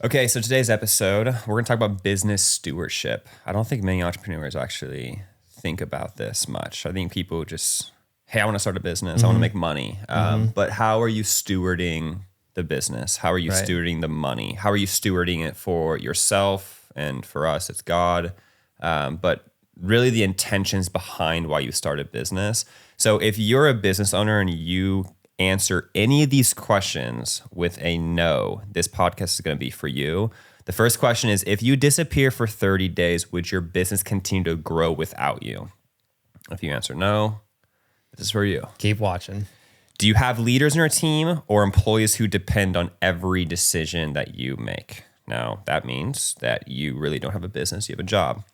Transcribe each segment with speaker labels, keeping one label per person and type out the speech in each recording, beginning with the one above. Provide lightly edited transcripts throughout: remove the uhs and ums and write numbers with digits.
Speaker 1: Okay, so today's episode, we're going to talk about business stewardship. I don't think many entrepreneurs actually think about this much. I think people just, hey, I want to start a business. I want to make money. But how are you stewarding the business? How are you stewarding the money? How are you stewarding it for yourself? And for us, it's God. But really the intentions behind why you start a business. So if you're a business owner and you answer any of these questions with a no, this podcast is going to be for you. The first question is, if you disappear for 30 days, would your business continue to grow without you? If you answer no, this is for you.
Speaker 2: Keep watching.
Speaker 1: Do you have leaders in your team or employees who depend on every decision that you make? Now, that means that you really don't have a business, you have a job.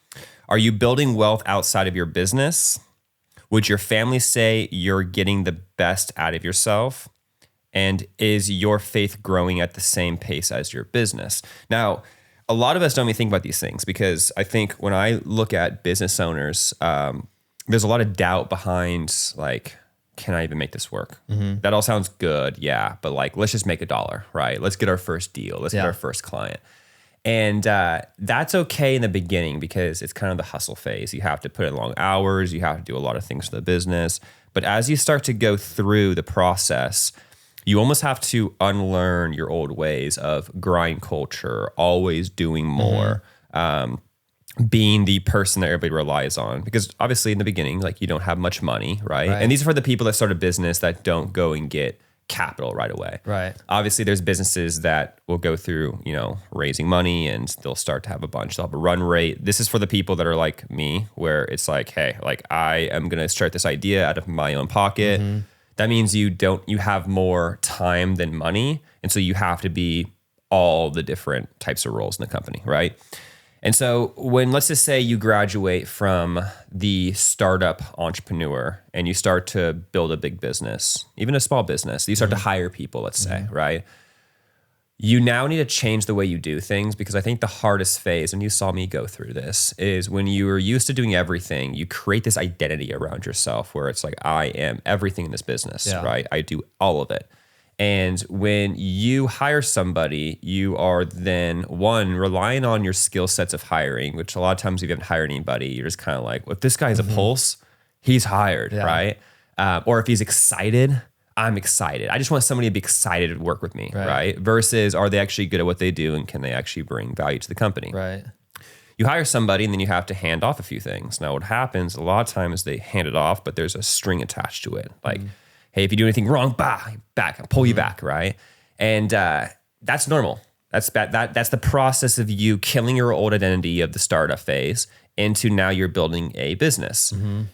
Speaker 1: Are you building wealth outside of your business? Would your family say you're getting the best out of yourself? And is your faith growing at the same pace as your business? Now, a lot of us don't even think about these things because I think when I look at business owners, there's a lot of doubt behind like, can I even make this work? Mm-hmm. That all sounds good, yeah, but like, let's just make $1, right? Let's get our first deal. Let's get our first client. And that's okay in the beginning because it's kind of the hustle phase. You have to put in long hours. You have to do a lot of things for the business. But as you start to go through the process, you almost have to unlearn your old ways of grind culture, always doing more, being the person that everybody relies on. Because obviously in the beginning, like you don't have much money, right? And these are for the people that start a business that don't go and get capital right away.
Speaker 2: Right.
Speaker 1: Obviously, there's businesses that will go through, raising money and they'll start to have a bunch. They'll have a run rate. This is for the people that are like me, where it's like, hey, like I am going to start this idea out of my own pocket. Mm-hmm. That means you have more time than money. And so you have to be all the different types of roles in the company, right? And so when, let's just say you graduate from the startup entrepreneur and you start to build a big business, even a small business, you start to hire people, let's say, right? You now need to change the way you do things because I think the hardest phase, and you saw me go through this, is when you are used to doing everything, you create this identity around yourself where it's like, I am everything in this business, right? I do all of it. And when you hire somebody, you are then, one, relying on your skill sets of hiring, which a lot of times if you haven't hired anybody, you're just kind of like, well, if this guy has a pulse, he's hired, right? Or if he's excited, I'm excited. I just want somebody to be excited to work with me, right? Versus are they actually good at what they do and can they actually bring value to the company?
Speaker 2: Right.
Speaker 1: You hire somebody and then you have to hand off a few things. Now what happens, a lot of times they hand it off, but there's a string attached to it. Like, hey, if you do anything wrong, I'll pull you back, right? And that's normal. That's the process of you killing your old identity of the startup phase into now you're building a business.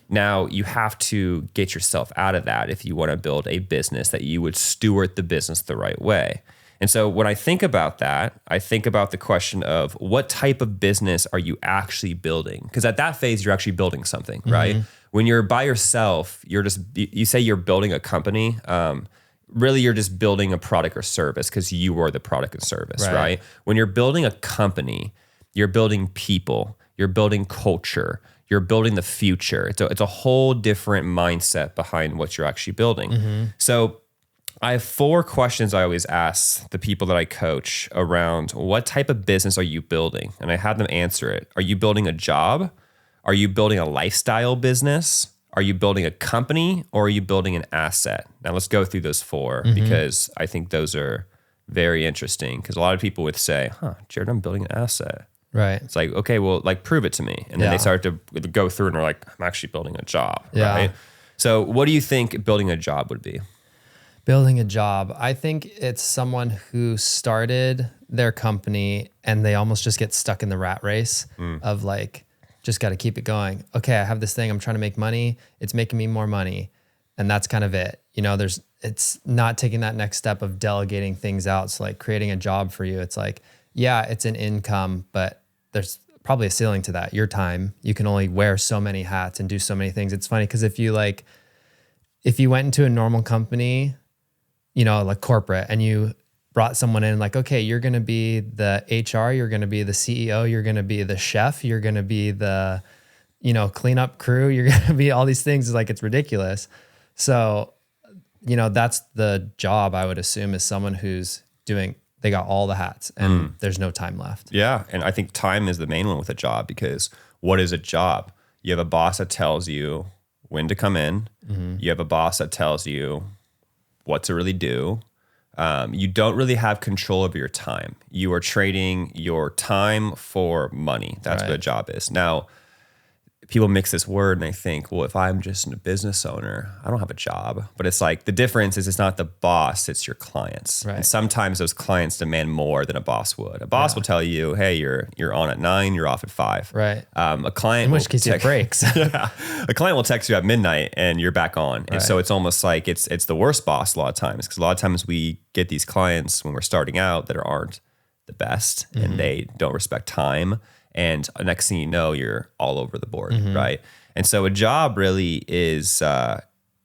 Speaker 1: Now you have to get yourself out of that if you want to build a business that you would steward the business the right way. And so when I think about that, I think about the question of what type of business are you actually building? Because at that phase, you're actually building something, right? When you're by yourself, you say you're building a company. Really, you're just building a product or service because you are the product and service, right? When you're building a company, you're building people, you're building culture, you're building the future. It's a whole different mindset behind what you're actually building. So I have 4 questions I always ask the people that I coach around what type of business are you building? And I have them answer it. Are you building a job? Are you building a lifestyle business? Are you building a company or are you building an asset? Now let's go through those 4 because I think those are very interesting because a lot of people would say, Jared, I'm building an asset.
Speaker 2: Right.
Speaker 1: It's like, okay, well, like prove it to me. And then they start to go through and are like, I'm actually building a job, right? So what do you think building a job would be?
Speaker 2: Building a job. I think it's someone who started their company and they almost just get stuck in the rat race of like, just got to keep it going. Okay, I have this thing. I'm trying to make money. It's making me more money. And that's kind of it. It's not taking that next step of delegating things out. So like creating a job for you. It's like, yeah, it's an income, but there's probably a ceiling to that. Your time, you can only wear so many hats and do so many things. It's funny because if you went into a normal company, like corporate, and you brought someone in like, okay, you're going to be the HR, you're going to be the CEO, you're going to be the chef, you're going to be the, cleanup crew, you're going to be all these things. It's like, it's ridiculous. So, that's the job I would assume is someone who's doing they got all the hats and there's no time left.
Speaker 1: Yeah. And I think time is the main one with a job, because what is a job? You have a boss that tells you when to come in. You have a boss that tells you what to really do. You don't really have control over your time. You are trading your time for money. That's what a job is. Now, people mix this word and they think, well, if I'm just a business owner, I don't have a job. But it's like, the difference is it's not the boss, it's your clients.
Speaker 2: Right.
Speaker 1: And sometimes those clients demand more than a boss would. A boss will tell you, hey, you're on at 9, you're off at 5.
Speaker 2: Right.
Speaker 1: A client,
Speaker 2: in which case it breaks.
Speaker 1: Yeah. A client will text you at midnight and you're back on. And so it's almost like it's the worst boss a lot of times, because a lot of times we get these clients when we're starting out that aren't the best and they don't respect time. And next thing you know, you're all over the board, right? And so a job really is,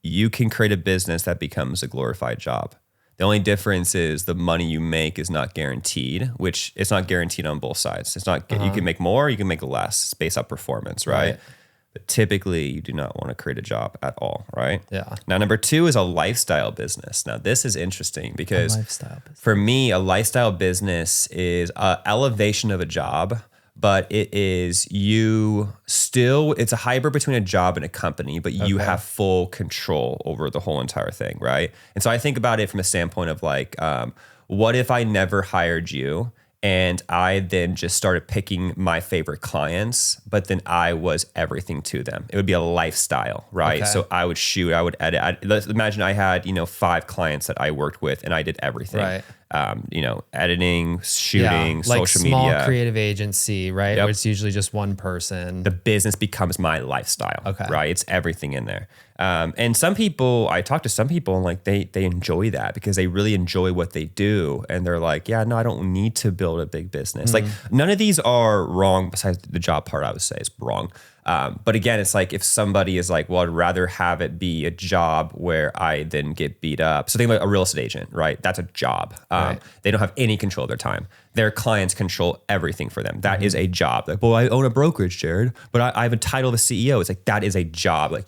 Speaker 1: you can create a business that becomes a glorified job. The only difference is the money you make is not guaranteed, which it's not guaranteed on both sides. It's not, you can make more, you can make less. It's based on performance, right? But typically you do not want to create a job at all, right?
Speaker 2: Yeah.
Speaker 1: Now, number 2 is a lifestyle business. Now, this is interesting because for me, a lifestyle business is an elevation of a job, but it is it's a hybrid between a job and a company, but you have full control over the whole entire thing, right? And so I think about it from a standpoint of like, what if I never hired you and I then just started picking my favorite clients, but then I was everything to them? It would be a lifestyle, right? So I would shoot, I would edit. Let's imagine I had, 5 clients that I worked with and I did everything.
Speaker 2: Right.
Speaker 1: Editing, shooting,
Speaker 2: like
Speaker 1: social
Speaker 2: small
Speaker 1: media.
Speaker 2: creative agency, right? Where it's usually just one person.
Speaker 1: The business becomes my lifestyle, right? It's everything in there. And I talk to some people and like they enjoy that because they really enjoy what they do. And they're like, yeah, no, I don't need to build a big business. Like none of these are wrong besides the job part, I would say is wrong. But again, it's like if somebody is like, well, I'd rather have it be a job where I then get beat up. So think like a real estate agent, right? That's a job. They don't have any control of their time. Their clients control everything for them. That is a job. Like, well, I own a brokerage, Jared, but I have a title of a CEO. It's like, that is a job. Like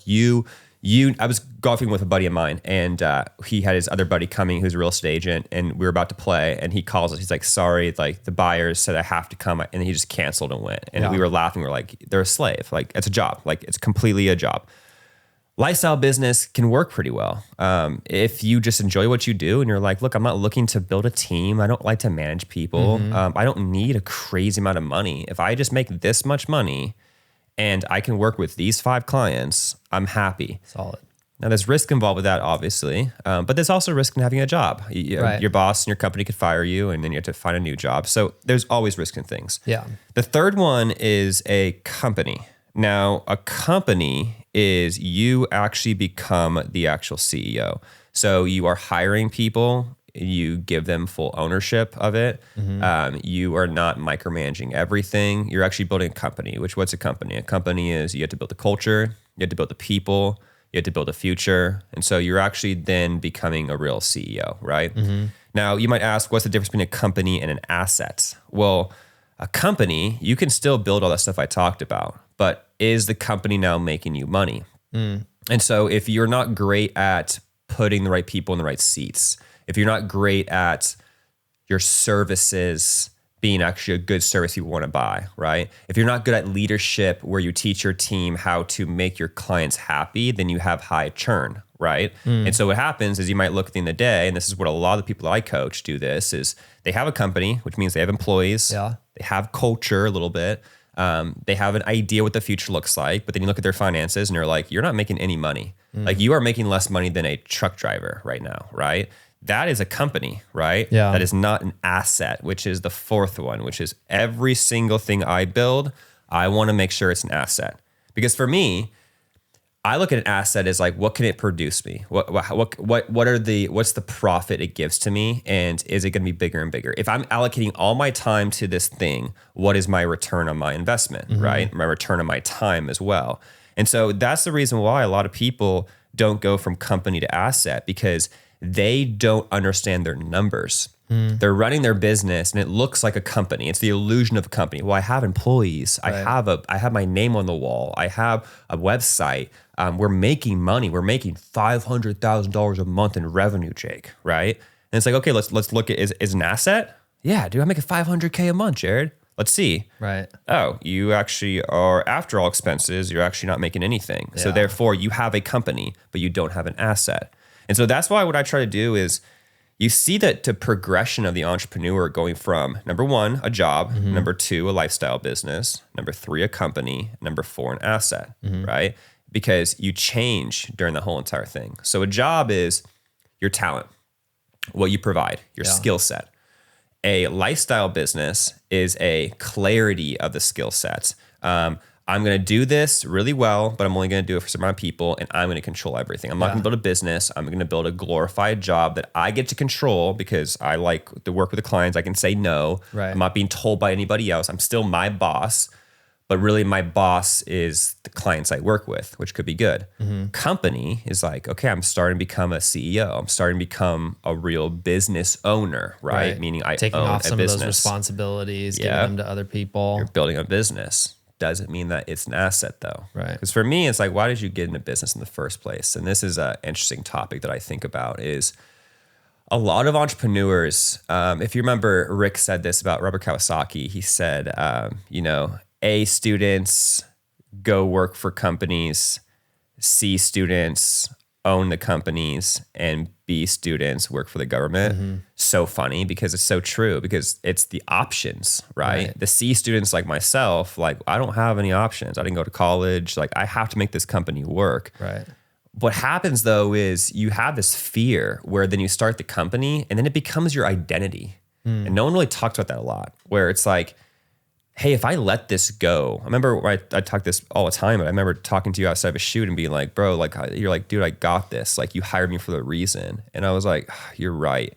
Speaker 1: I was golfing with a buddy of mine and he had his other buddy coming who's a real estate agent and we were about to play and he calls us. He's like, sorry, like the buyers said I have to come. And he just canceled and went. And we were laughing. We're like, they're a slave. Like it's a job. Like it's completely a job. Lifestyle business can work pretty well. If you just enjoy what you do and you're like, look, I'm not looking to build a team. I don't like to manage people. I don't need a crazy amount of money. If I just make this much money and I can work with these 5 clients, I'm happy.
Speaker 2: Solid.
Speaker 1: Now, there's risk involved with that, obviously, but there's also risk in having a job. Your boss and your company could fire you, and then you have to find a new job. So there's always risk in things.
Speaker 2: Yeah.
Speaker 1: The third one is a company. Now, a company is you actually become the actual CEO. So you are hiring people. You give them full ownership of it. You are not micromanaging everything. You're actually building a company, what's a company? A company is you have to build the culture, you have to build the people, you have to build a future. And so you're actually then becoming a real CEO, right? Now, you might ask, what's the difference between a company and an asset? Well, a company, you can still build all that stuff I talked about, but is the company now making you money? And so if you're not great at putting the right people in the right seats, if you're not great at your services being actually a good service you want to buy, right? If you're not good at leadership where you teach your team how to make your clients happy, then you have high churn, right? And so what happens is you might look at the end of the day, and this is what a lot of the people that I coach do this, is they have a company, which means they have employees, they have culture a little bit, they have an idea what the future looks like, but then you look at their finances and you're like, you're not making any money. Like you are making less money than a truck driver right now, right? That is a company, right?
Speaker 2: Yeah.
Speaker 1: That is not an asset, which is the 4th one, which is every single thing I build, I want to make sure it's an asset. Because for me, I look at an asset as like, what can it produce me? What's the profit it gives to me? And is it going to be bigger and bigger? If I'm allocating all my time to this thing, what is my return on my investment, right? My return on my time as well. And so that's the reason why a lot of people don't go from company to asset, because they don't understand their numbers. They're running their business and it looks like a company. It's the illusion of a company. Well, I have employees. I have my name on the wall. I have a website. We're making money. We're making $500,000 a month in revenue, Jake, right? And it's like, okay, let's look at is an asset. Yeah, dude, I'm making $500K a month, Jared. Let's see.
Speaker 2: Right.
Speaker 1: Oh, you actually are, after all expenses, you're actually not making anything. So therefore you have a company, but you don't have an asset. And so that's why what I try to do is you see that the progression of the entrepreneur going from number 1, a job, number 2, a lifestyle business, number 3, a company, number 4, an asset, right? Because you change during the whole entire thing. So a job is your talent, what you provide, your skill set. A lifestyle business is a clarity of the skill sets. I'm going to do this really well, but I'm only going to do it for some amount of people, and I'm going to control everything. I'm not going to build a business. I'm going to build a glorified job that I get to control because I like to work with the clients. I can say no.
Speaker 2: Right.
Speaker 1: I'm not being told by anybody else. I'm still my boss, but really my boss is the clients I work with, which could be good. Company is like, okay, I'm starting to become a CEO. I'm starting to become a real business owner, right? Meaning I
Speaker 2: taking
Speaker 1: own
Speaker 2: off
Speaker 1: a
Speaker 2: some
Speaker 1: business.
Speaker 2: of those responsibilities, giving them to other people.
Speaker 1: You're building a business. Doesn't mean that it's an asset though.
Speaker 2: Right.
Speaker 1: Because for me, it's like, why did you get into business in the first place? And this is an interesting topic that I think about is a lot of entrepreneurs, if you remember, Rick said this about Robert Kiyosaki. He said, A students go work for companies, C students own the companies, and B students work for the government. So funny because it's so true because it's the options, right? The C students like myself, like I don't have any options. I didn't go to college. Like I have to make this company work.
Speaker 2: Right.
Speaker 1: What happens though is you have this fear where then you start the company and then it becomes your identity. And no one really talks about that a lot, where it's like, hey, if I let this go, I remember I talk this all the time, but I remember talking to you outside of a shoot and being like, bro, like, you're like, dude, I got this. Like you hired me for the reason. And I was like, you're right.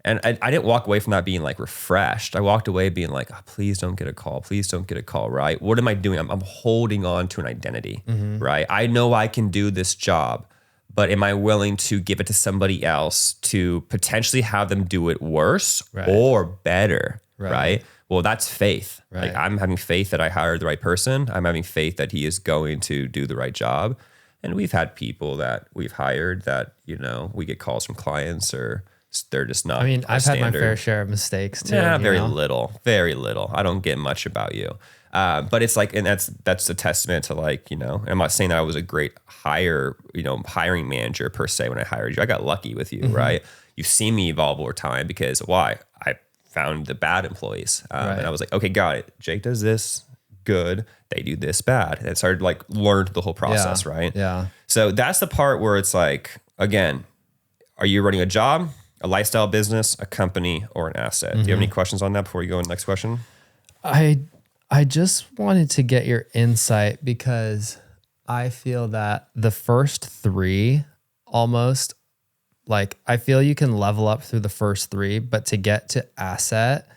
Speaker 1: And I didn't walk away from that being like refreshed. I walked away being like, please don't get a call. Please don't get a call, right? What am I doing? I'm holding on to an identity, right? I know I can do this job, but am I willing to give it to somebody else to potentially have them do it worse or better, right? Well, that's faith. Like I'm having faith that I hired the right person. I'm having faith that he is going to do the right job. And we've had people that we've hired that, we get calls from clients or they're just not.
Speaker 2: I mean, I've
Speaker 1: standard.
Speaker 2: had my fair share of mistakes too.
Speaker 1: Yeah, very little. I don't get much about you. But it's like, and that's a testament to like, and I'm not saying that I was a great hiring manager per se when I hired you. I got lucky with you, right? You've seen me evolve over time because why? I found the bad employees. And I was like, okay, got it. Jake does this good. They do this bad. And it started like learned the whole process, right?
Speaker 2: Yeah.
Speaker 1: So that's the part where it's like, again, are you running a job, a lifestyle business, a company, or an asset? Do you have any questions on that before you go on the next question?
Speaker 2: I just wanted to get your insight because I feel that the first 3 almost, like I feel you can level up through the first 3, but to get to asset,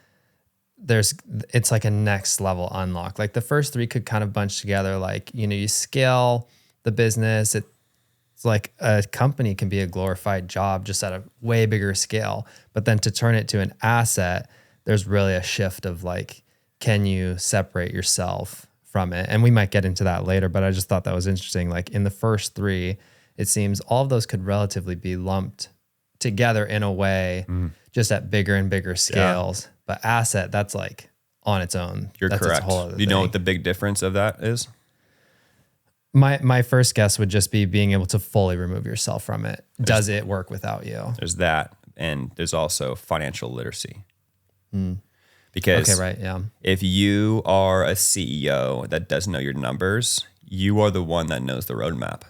Speaker 2: it's like a next level unlock. Like the first 3 could kind of bunch together. Like, you scale the business. It's like a company can be a glorified job just at a way bigger scale, but then to turn it to an asset, there's really a shift of like, can you separate yourself from it? And we might get into that later, but I just thought that was interesting. Like in the first 3, it seems all of those could relatively be lumped together in a way, just at bigger and bigger scales. Yeah. But asset, that's like on its own.
Speaker 1: You're
Speaker 2: that's
Speaker 1: correct.
Speaker 2: Its whole other
Speaker 1: you know
Speaker 2: thing.
Speaker 1: what the big difference of that is?
Speaker 2: My first guess would just be being able to fully remove yourself from it. Does it work without you?
Speaker 1: There's that. And there's also financial literacy. Because if you are a CEO that doesn't know your numbers, you are the one that knows the roadmap.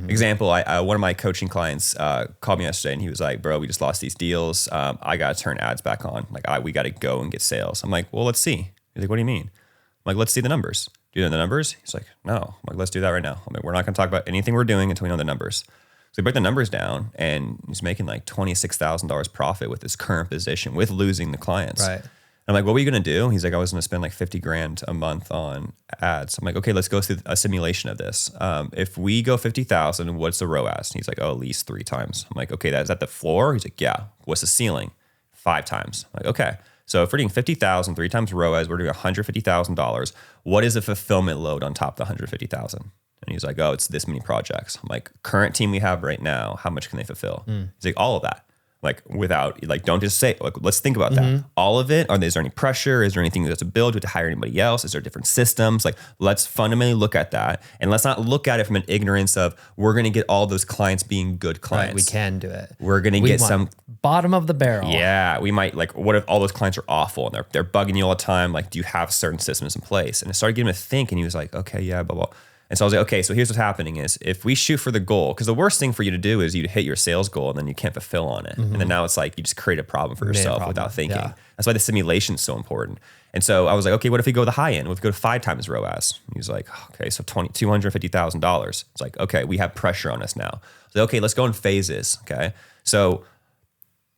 Speaker 1: Example, one of my coaching clients called me yesterday and he was like, bro, we just lost these deals. I got to turn ads back on. Like, we got to go and get sales. I'm like, well, let's see. He's like, what do you mean? I'm like, let's see the numbers. Do you know the numbers? He's like, no. I'm like, let's do that right now. I'm like, we're not going to talk about anything we're doing until we know the numbers. So we break the numbers down and he's making like $26,000 profit with his current position with losing the clients.
Speaker 2: Right.
Speaker 1: I'm like, what were you going to do? He's like, I was going to spend like 50 grand a month on ads. I'm like, okay, let's go through a simulation of this. If we go 50,000, what's the ROAS? And he's like, oh, at least 3 times. I'm like, okay, is that the floor? He's like, yeah. What's the ceiling? 5 times. I'm like, okay. So if we're doing 50,000, 3 times ROAS, we're doing $150,000. What is the fulfillment load on top of the 150,000? And he's like, oh, it's this many projects. I'm like, current team we have right now, how much can they fulfill? He's like, all of that. Like without, like, don't just say, like, let's think about that. All of it. Is there any pressure? Is there anything that's a build? Do we have to hire anybody else? Is there different systems? Like, let's fundamentally look at that. And let's not look at it from an ignorance of, we're going to get all those clients being good clients.
Speaker 2: Right, we can do it.
Speaker 1: We're going to get some
Speaker 2: bottom of the barrel.
Speaker 1: Yeah. We might, like, what if all those clients are awful and they're bugging you all the time? Like, do you have certain systems in place? And it started getting him to think, and he was like, okay, yeah, blah, blah. And so I was like, okay, so here's what's happening is if we shoot for the goal, because the worst thing for you to do is you hit your sales goal and then you can't fulfill on it. And then now it's like you just create a problem for yourself without thinking. Yeah. That's why the simulation is so important. And so I was like, okay, what if we go the high end? What if we go to 5 times ROAS? He was like, okay, so $250,000. It's like, okay, we have pressure on us now. So okay, let's go in phases. Okay. So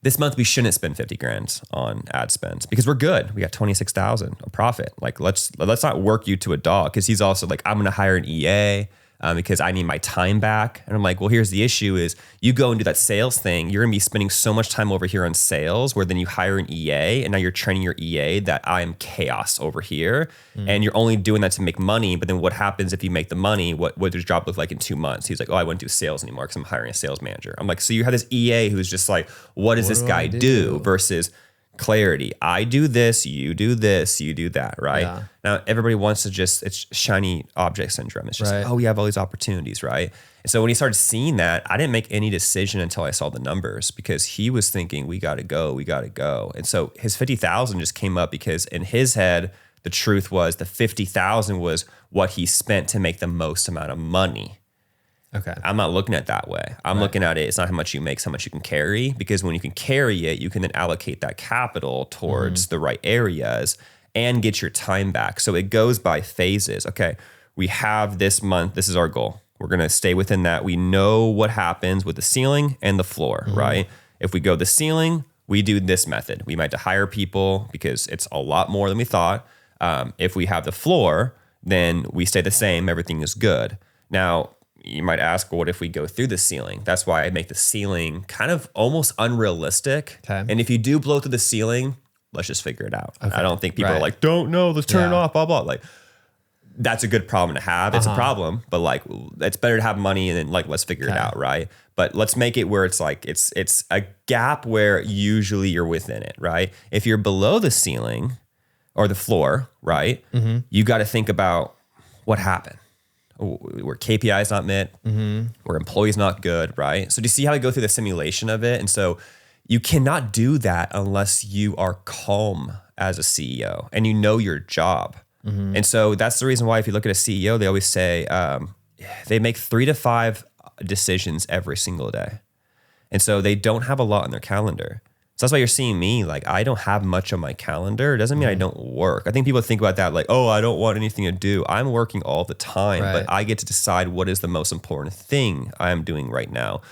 Speaker 1: this month we shouldn't spend 50 grand on ad spend because we're good. We got 26,000 of profit. Like let's not work you to a dog. Cause he's also like, I'm going to hire an EA because I need my time back. And I'm like, well, here's the issue is you go and do that sales thing. You're going to be spending so much time over here on sales where then you hire an EA and now you're training your EA that I am chaos over here. And you're only doing that to make money. But then what happens if you make the money? What does your job look like in 2 months? He's like, oh, I wouldn't do sales anymore because I'm hiring a sales manager. I'm like, so you have this EA who's just like, what does this guy do versus clarity? I do this, you do that, right? Yeah. Now everybody wants to it's shiny object syndrome. It's just like, oh, we have all these opportunities, right? And so when he started seeing that, I didn't make any decision until I saw the numbers because he was thinking, we got to go. And so his 50,000 just came up because in his head, the truth was the 50,000 was what he spent to make the most amount of money. Okay. I'm not looking at it that way. I'm looking at it, it's not how much you make, it's how much you can carry. Because when you can carry it, you can then allocate that capital towards the right areas and get your time back. So it goes by phases. Okay, we have this month, this is our goal. We're going to stay within that. We know what happens with the ceiling and the floor, right? If we go the ceiling, we do this method. We might have to hire people because it's a lot more than we thought. If we have the floor, then we stay the same. Everything is good. Now, you might ask, well, what if we go through the ceiling? That's why I make the ceiling kind of almost unrealistic. Okay. And if you do blow through the ceiling, let's just figure it out. Okay. I don't think people are like, don't know, let's turn it off, blah, blah. Like, that's a good problem to have. It's a problem, but like, it's better to have money and then like, let's figure it out, right? But let's make it where it's like, it's a gap where usually you're within it, right? If you're below the ceiling or the floor, right? You got to think about what happened. Where KPI is not met, where employees not good, right? So do you see how I go through the simulation of it? And so you cannot do that unless you are calm as a CEO and you know your job. And so that's the reason why if you look at a CEO, they always say they make 3 to 5 decisions every single day. And so they don't have a lot on their calendar. So that's why you're seeing me, like, I don't have much on my calendar. It doesn't mean I don't work. I think people think about that like, oh, I don't want anything to do. I'm working all the time, but I get to decide what is the most important thing I'm doing right now.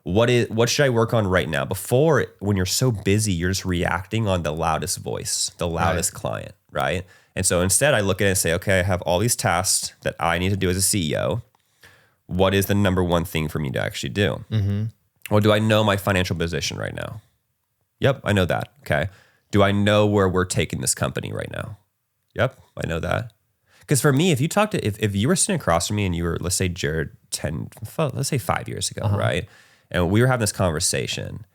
Speaker 1: What should I work on right now? Before, when you're so busy, you're just reacting on the loudest voice, the loudest client, right? And so instead I look at it and say, okay, I have all these tasks that I need to do as a CEO. What is the number one thing for me to actually do? Well, do I know my financial position right now? Yep, I know that. Okay. Do I know where we're taking this company right now? Yep, I know that. Because for me, if you talk to, if you were sitting across from me and you were, let's say Jared, 5 years ago, right? And we were having this conversation.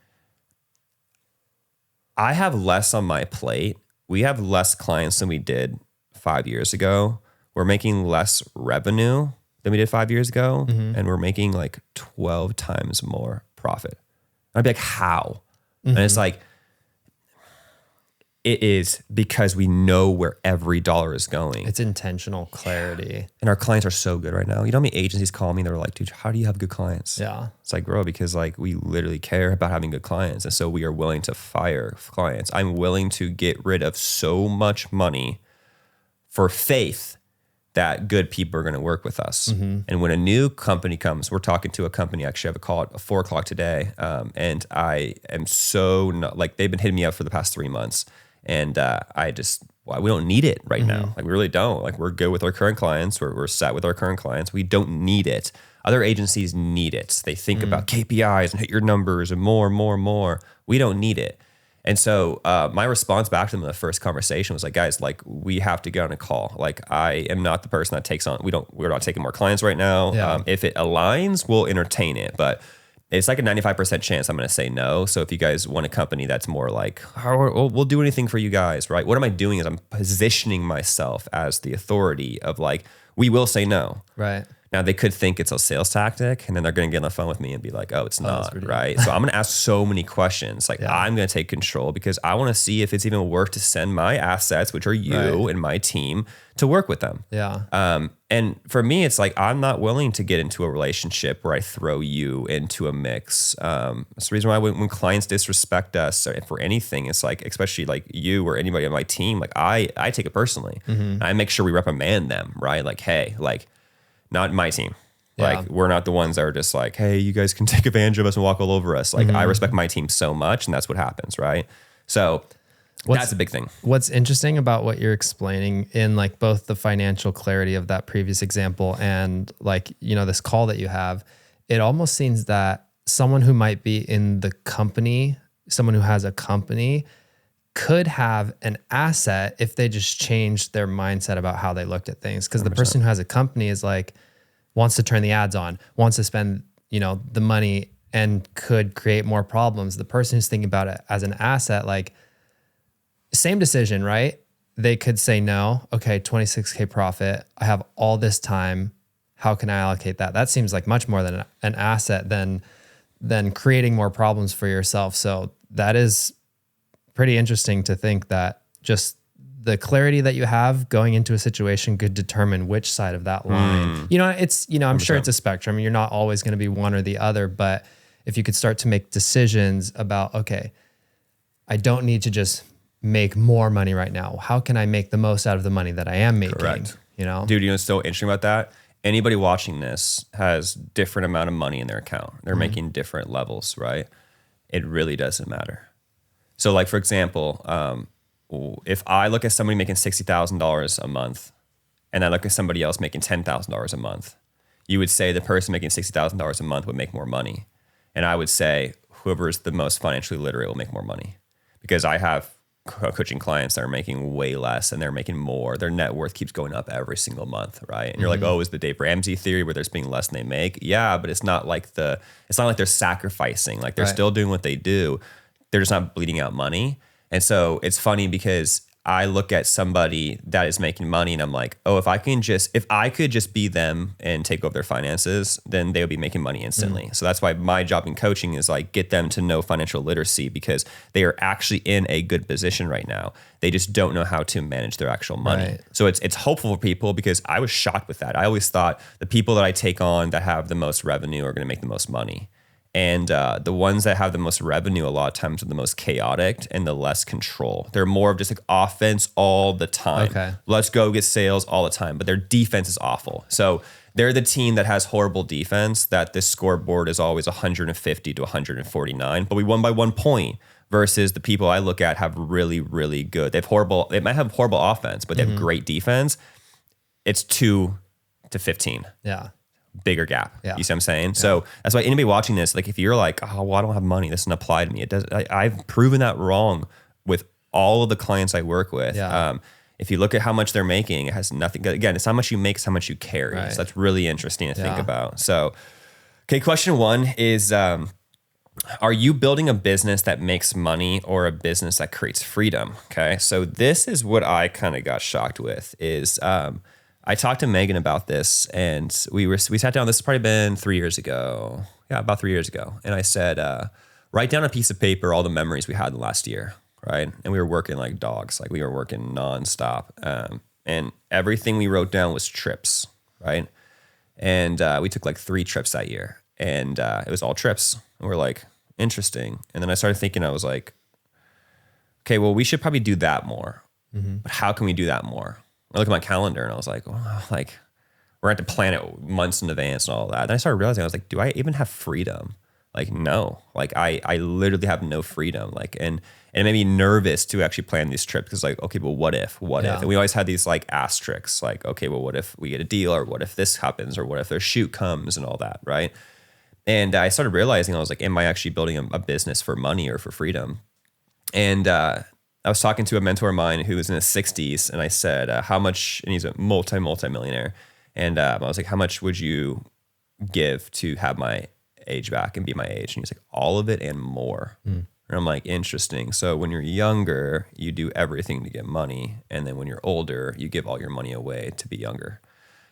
Speaker 1: I have less on my plate. We have less clients than we did 5 years ago. We're making less revenue than we did 5 years ago. And we're making like 12 times more profit. I'd be like, how? And it's like, it is because we know where every dollar is going.
Speaker 2: It's intentional clarity.
Speaker 1: And our clients are so good right now. You know how many agencies call me? They're like, dude, how do you have good clients? Yeah. It's like, bro, because like we literally care about having good clients. And so we are willing to fire clients. I'm willing to get rid of so much money for faith that good people are going to work with us. And when a new company comes, we're talking to a company, actually I have a call at 4:00 today. And I am so not, like, they've been hitting me up for the past 3 months. And we don't need it right now. Like, we really don't. Like, we're good with our current clients. We're set with our current clients. We don't need it. Other agencies need it. They think about KPIs and hit your numbers and more. We don't need it. And so my response back to them in the first conversation was like, guys, like, we have to get on a call. Like, I am not the person that takes on, we're not taking more clients right now. If it aligns, we'll entertain it. But it's like a 95% chance I'm going to say no. So if you guys want a company that's more like, oh, we'll do anything for you guys, right? What am I doing is I'm positioning myself as the authority of like, we will say no.
Speaker 2: Right.
Speaker 1: Now they could think it's a sales tactic and then they're going to get on the phone with me and be like, oh, it's not, right? So I'm going to ask so many questions. Like I'm going to take control because I want to see if it's even worth to send my assets, which are you and my team, to work with them.
Speaker 2: Yeah.
Speaker 1: And for me, it's like, I'm not willing to get into a relationship where I throw you into a mix. That's the reason why when clients disrespect us or for anything, it's like, especially like you or anybody on my team, like I take it personally. I make sure we reprimand them, right? Like, hey, like, not my team. Like we're not the ones that are just like, hey, you guys can take advantage of us and walk all over us. Like I respect my team so much and that's what happens. Right. So that's a big thing.
Speaker 2: What's interesting about what you're explaining in like both the financial clarity of that previous example and like, you know, this call that you have, it almost seems that someone who might be in the company, someone who has a company could have an asset if they just changed their mindset about how they looked at things. Because the person who has a company is like, wants to turn the ads on, wants to spend, you know, the money and could create more problems. The person who's thinking about it as an asset, like same decision, right? They could say no, okay, 26K profit. I have all this time. How can I allocate that? That seems like much more than an asset than creating more problems for yourself. So that is pretty interesting to think that just the clarity that you have going into a situation could determine which side of that line. You know, it's, you know, I'm 100%. Sure it's a spectrum. You're not always going to be one or the other, but if you could start to make decisions about, okay, I don't need to just make more money right now. How can I make the most out of the money that I am making?
Speaker 1: Correct.
Speaker 2: You know,
Speaker 1: dude, you know, what's so interesting about that? Anybody watching this has different amount of money in their account. They're making different levels, right? It really doesn't matter. So like, for example, if I look at somebody making $60,000 a month and I look at somebody else making $10,000 a month, you would say the person making $60,000 a month would make more money. And I would say whoever's the most financially literate will make more money, because I have coaching clients that are making way less and they're making more. Their net worth keeps going up every single month, right? And you're like, oh, is the Dave Ramsey theory where there's being less than they make? Yeah, but it's not like they're sacrificing. Like they're still doing what they do. They're just not bleeding out money. And so it's funny because I look at somebody that is making money and I'm like, oh, if I could just be them and take over their finances, then they would be making money instantly. So that's why my job in coaching is like, get them to know financial literacy, because they are actually in a good position right now. They just don't know how to manage their actual money. Right. So it's hopeful for people, because I was shocked with that. I always thought the people that I take on that have the most revenue are going to make the most money. And the ones that have the most revenue a lot of times are the most chaotic and the less control. They're more of just like offense all the time. Okay. Let's go get sales all the time. But their defense is awful. So they're the team that has horrible defense, that this scoreboard is always 150 to 149. But we won by 1 point, versus the people I look at have really, really good. They might have horrible offense, but they have great defense. It's 2 to 15.
Speaker 2: Yeah.
Speaker 1: Bigger gap.
Speaker 2: Yeah.
Speaker 1: You see what I'm saying? Yeah. So that's why anybody watching this, like if you're like, oh, well, I don't have money, this doesn't apply to me. It does. I've proven that wrong with all of the clients I work with. Yeah. If you look at how much they're making, it has nothing. Again, it's how much you make, it's how much you carry. Right. So that's really interesting to think about. So, okay, question 1 is, are you building a business that makes money or a business that creates freedom? Okay. So this is what I kind of got shocked with is, I talked to Megan about this, and we sat down. This has probably been 3 years ago. Yeah, about 3 years ago. And I said, write down a piece of paper all the memories we had in the last year, right? And we were working like dogs. Like we were working nonstop. And everything we wrote down was trips, right? And we took like 3 trips that year. And it was all trips. And we're like, interesting. And then I started thinking, I was like, okay, well, we should probably do that more. But how can we do that more? I looked at my calendar and I was like, well, like we're going to plan it months in advance and all that. Then I started realizing, I was like, do I even have freedom? Like, no, like I literally have no freedom. Like, and it made me nervous to actually plan these trips, because like, okay, well, what if? And we always had these like asterisks, like, okay, well, what if we get a deal, or what if this happens, or what if their shoot comes and all that, right? And I started realizing, I was like, am I actually building a business for money or for freedom? And I was talking to a mentor of mine who was in his 60s, and I said, how much, and he's a multi-millionaire. And I was like, how much would you give to have my age back and be my age? And he's like, all of it and more. And I'm like, interesting. So when you're younger, you do everything to get money. And then when you're older, you give all your money away to be younger.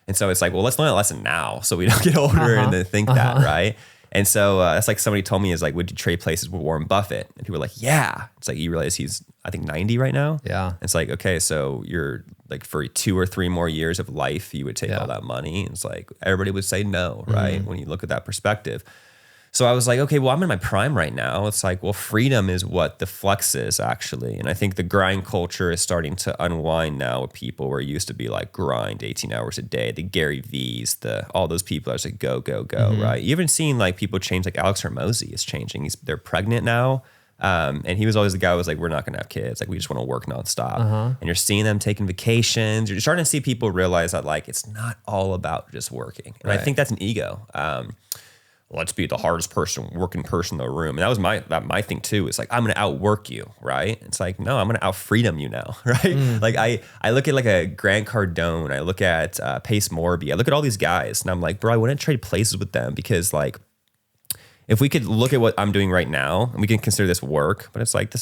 Speaker 1: And so it's like, well, let's learn that lesson now so we don't get older and then think that, right? And so that's like somebody told me is like, would you trade places with Warren Buffett? And people were like, yeah. It's like, you realize he's, I think 90 right now.
Speaker 2: Yeah.
Speaker 1: It's like, okay, so you're like for 2 or 3 more years of life, you would take all that money. And it's like, everybody would say no, right? When you look at that perspective. So I was like, okay, well, I'm in my prime right now. It's like, well, freedom is what the flex is actually. And I think the grind culture is starting to unwind now with people where it used to be like grind 18 hours a day, the Gary V's, all those people are just like, go, right? You even seen like people change, like Alex Hormozy is changing. They're pregnant now. And he was always the guy who was like, we're not going to have kids. Like, we just want to work nonstop. And you're seeing them taking vacations. You're starting to see people realize that like, it's not all about just working. And I think that's an ego. Let's be the hardest working person in the room. And that was my thing too. It's like, I'm going to outwork you, right? It's like, no, I'm going to out freedom you now, right? Like I look at like a Grant Cardone. I look at Pace Morby. I look at all these guys and I'm like, bro, I wouldn't trade places with them because like, if we could look at what I'm doing right now and we can consider this work, but it's like,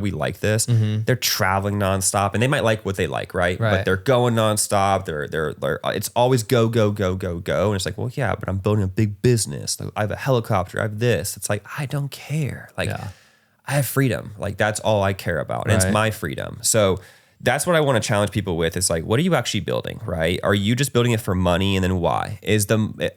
Speaker 1: we like this. They're traveling nonstop and they might like what they like, right? But they're going nonstop. They're it's always go. And it's like, well, yeah, but I'm building a big business. Like, I have a helicopter. I have this. It's like, I don't care. Like I have freedom. Like that's all I care about. And it's my freedom. So that's what I want to challenge people with. Is like, what are you actually building, right? Are you just building it for money, and then why?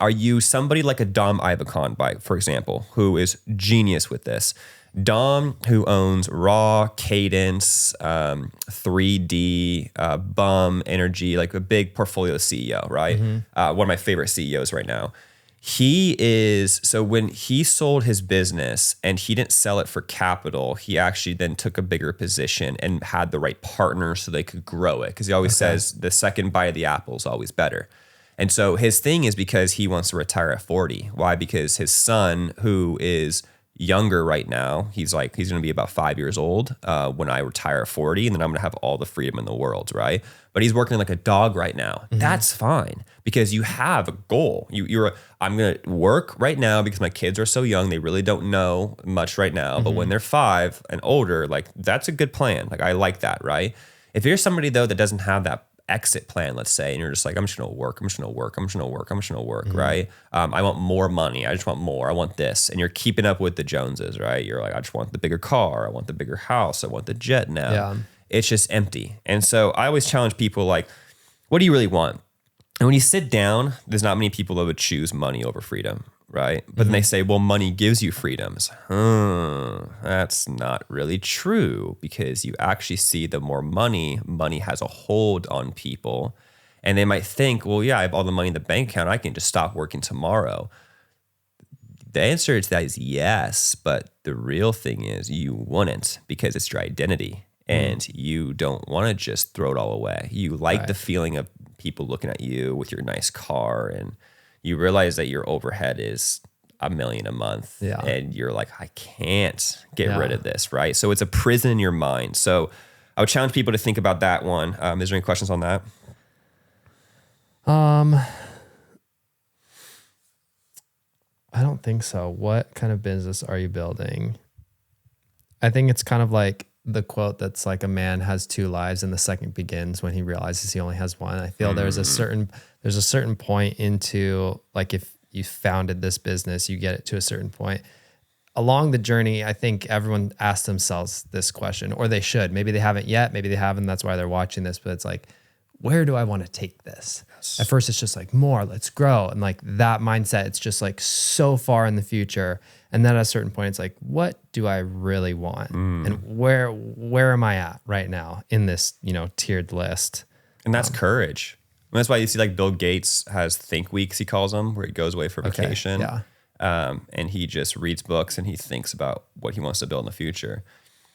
Speaker 1: Are you somebody like a Dom Ivacon, for example, who is genius with this? Dom, who owns Raw, Cadence, 3D, Bum, Energy, like a big portfolio CEO, right? One of my favorite CEOs right now. So when he sold his business and he didn't sell it for capital, he actually then took a bigger position and had the right partners so they could grow it. Because he always says the second bite of the apple is always better. And so his thing is because he wants to retire at 40. Why? Because his son, who is younger right now, he's going to be about 5 years old when I retire at 40, and then I'm going to have all the freedom in the world, right? But he's working like a dog right now. That's fine because you have a goal. I'm going to work right now because my kids are so young. They really don't know much right now. But when they're 5 and older, like that's a good plan. Like I like that, right? If you're somebody though that doesn't have that exit plan, let's say, and you're just like, I'm just gonna work, right? I want more money. I just want more. I want this. And you're keeping up with the Joneses, right? You're like, I just want the bigger car. I want the bigger house. I want the jet now. Yeah. It's just empty. And so I always challenge people like, what do you really want? And when you sit down, there's not many people that would choose money over freedom, right? But then they say, well, money gives you freedom. It's like, that's not really true because you actually see the more money has a hold on people. And they might think, well, yeah, I have all the money in the bank account. I can just stop working tomorrow. The answer to that is yes, but the real thing is you wouldn't because it's your identity and you don't want to just throw it all away. You like the feeling of people looking at you with your nice car and you realize that your overhead is $1 million a month and you're like, I can't get rid of this, right? So it's a prison in your mind. So I would challenge people to think about that one. Is there any questions on that?
Speaker 2: I don't think so. What kind of business are you building? I think it's kind of like the quote that's like a man has 2 lives and the second begins when he realizes he only has one. I feel there's a certain point into like if you founded this business, you get it to a certain point. Along the journey, I think everyone asks themselves this question, or they should. Maybe they haven't yet, maybe they haven't, that's why they're watching this, but it's like, where do I want to take this? Yes. At first it's just like more, let's grow. And like that mindset, it's just like so far in the future. And then at a certain point, it's like, what do I really want? And where am I at right now in this, tiered list?
Speaker 1: And that's courage. And that's why you see like Bill Gates has think weeks, he calls them, where he goes away for vacation. And he just reads books and he thinks about what he wants to build in the future.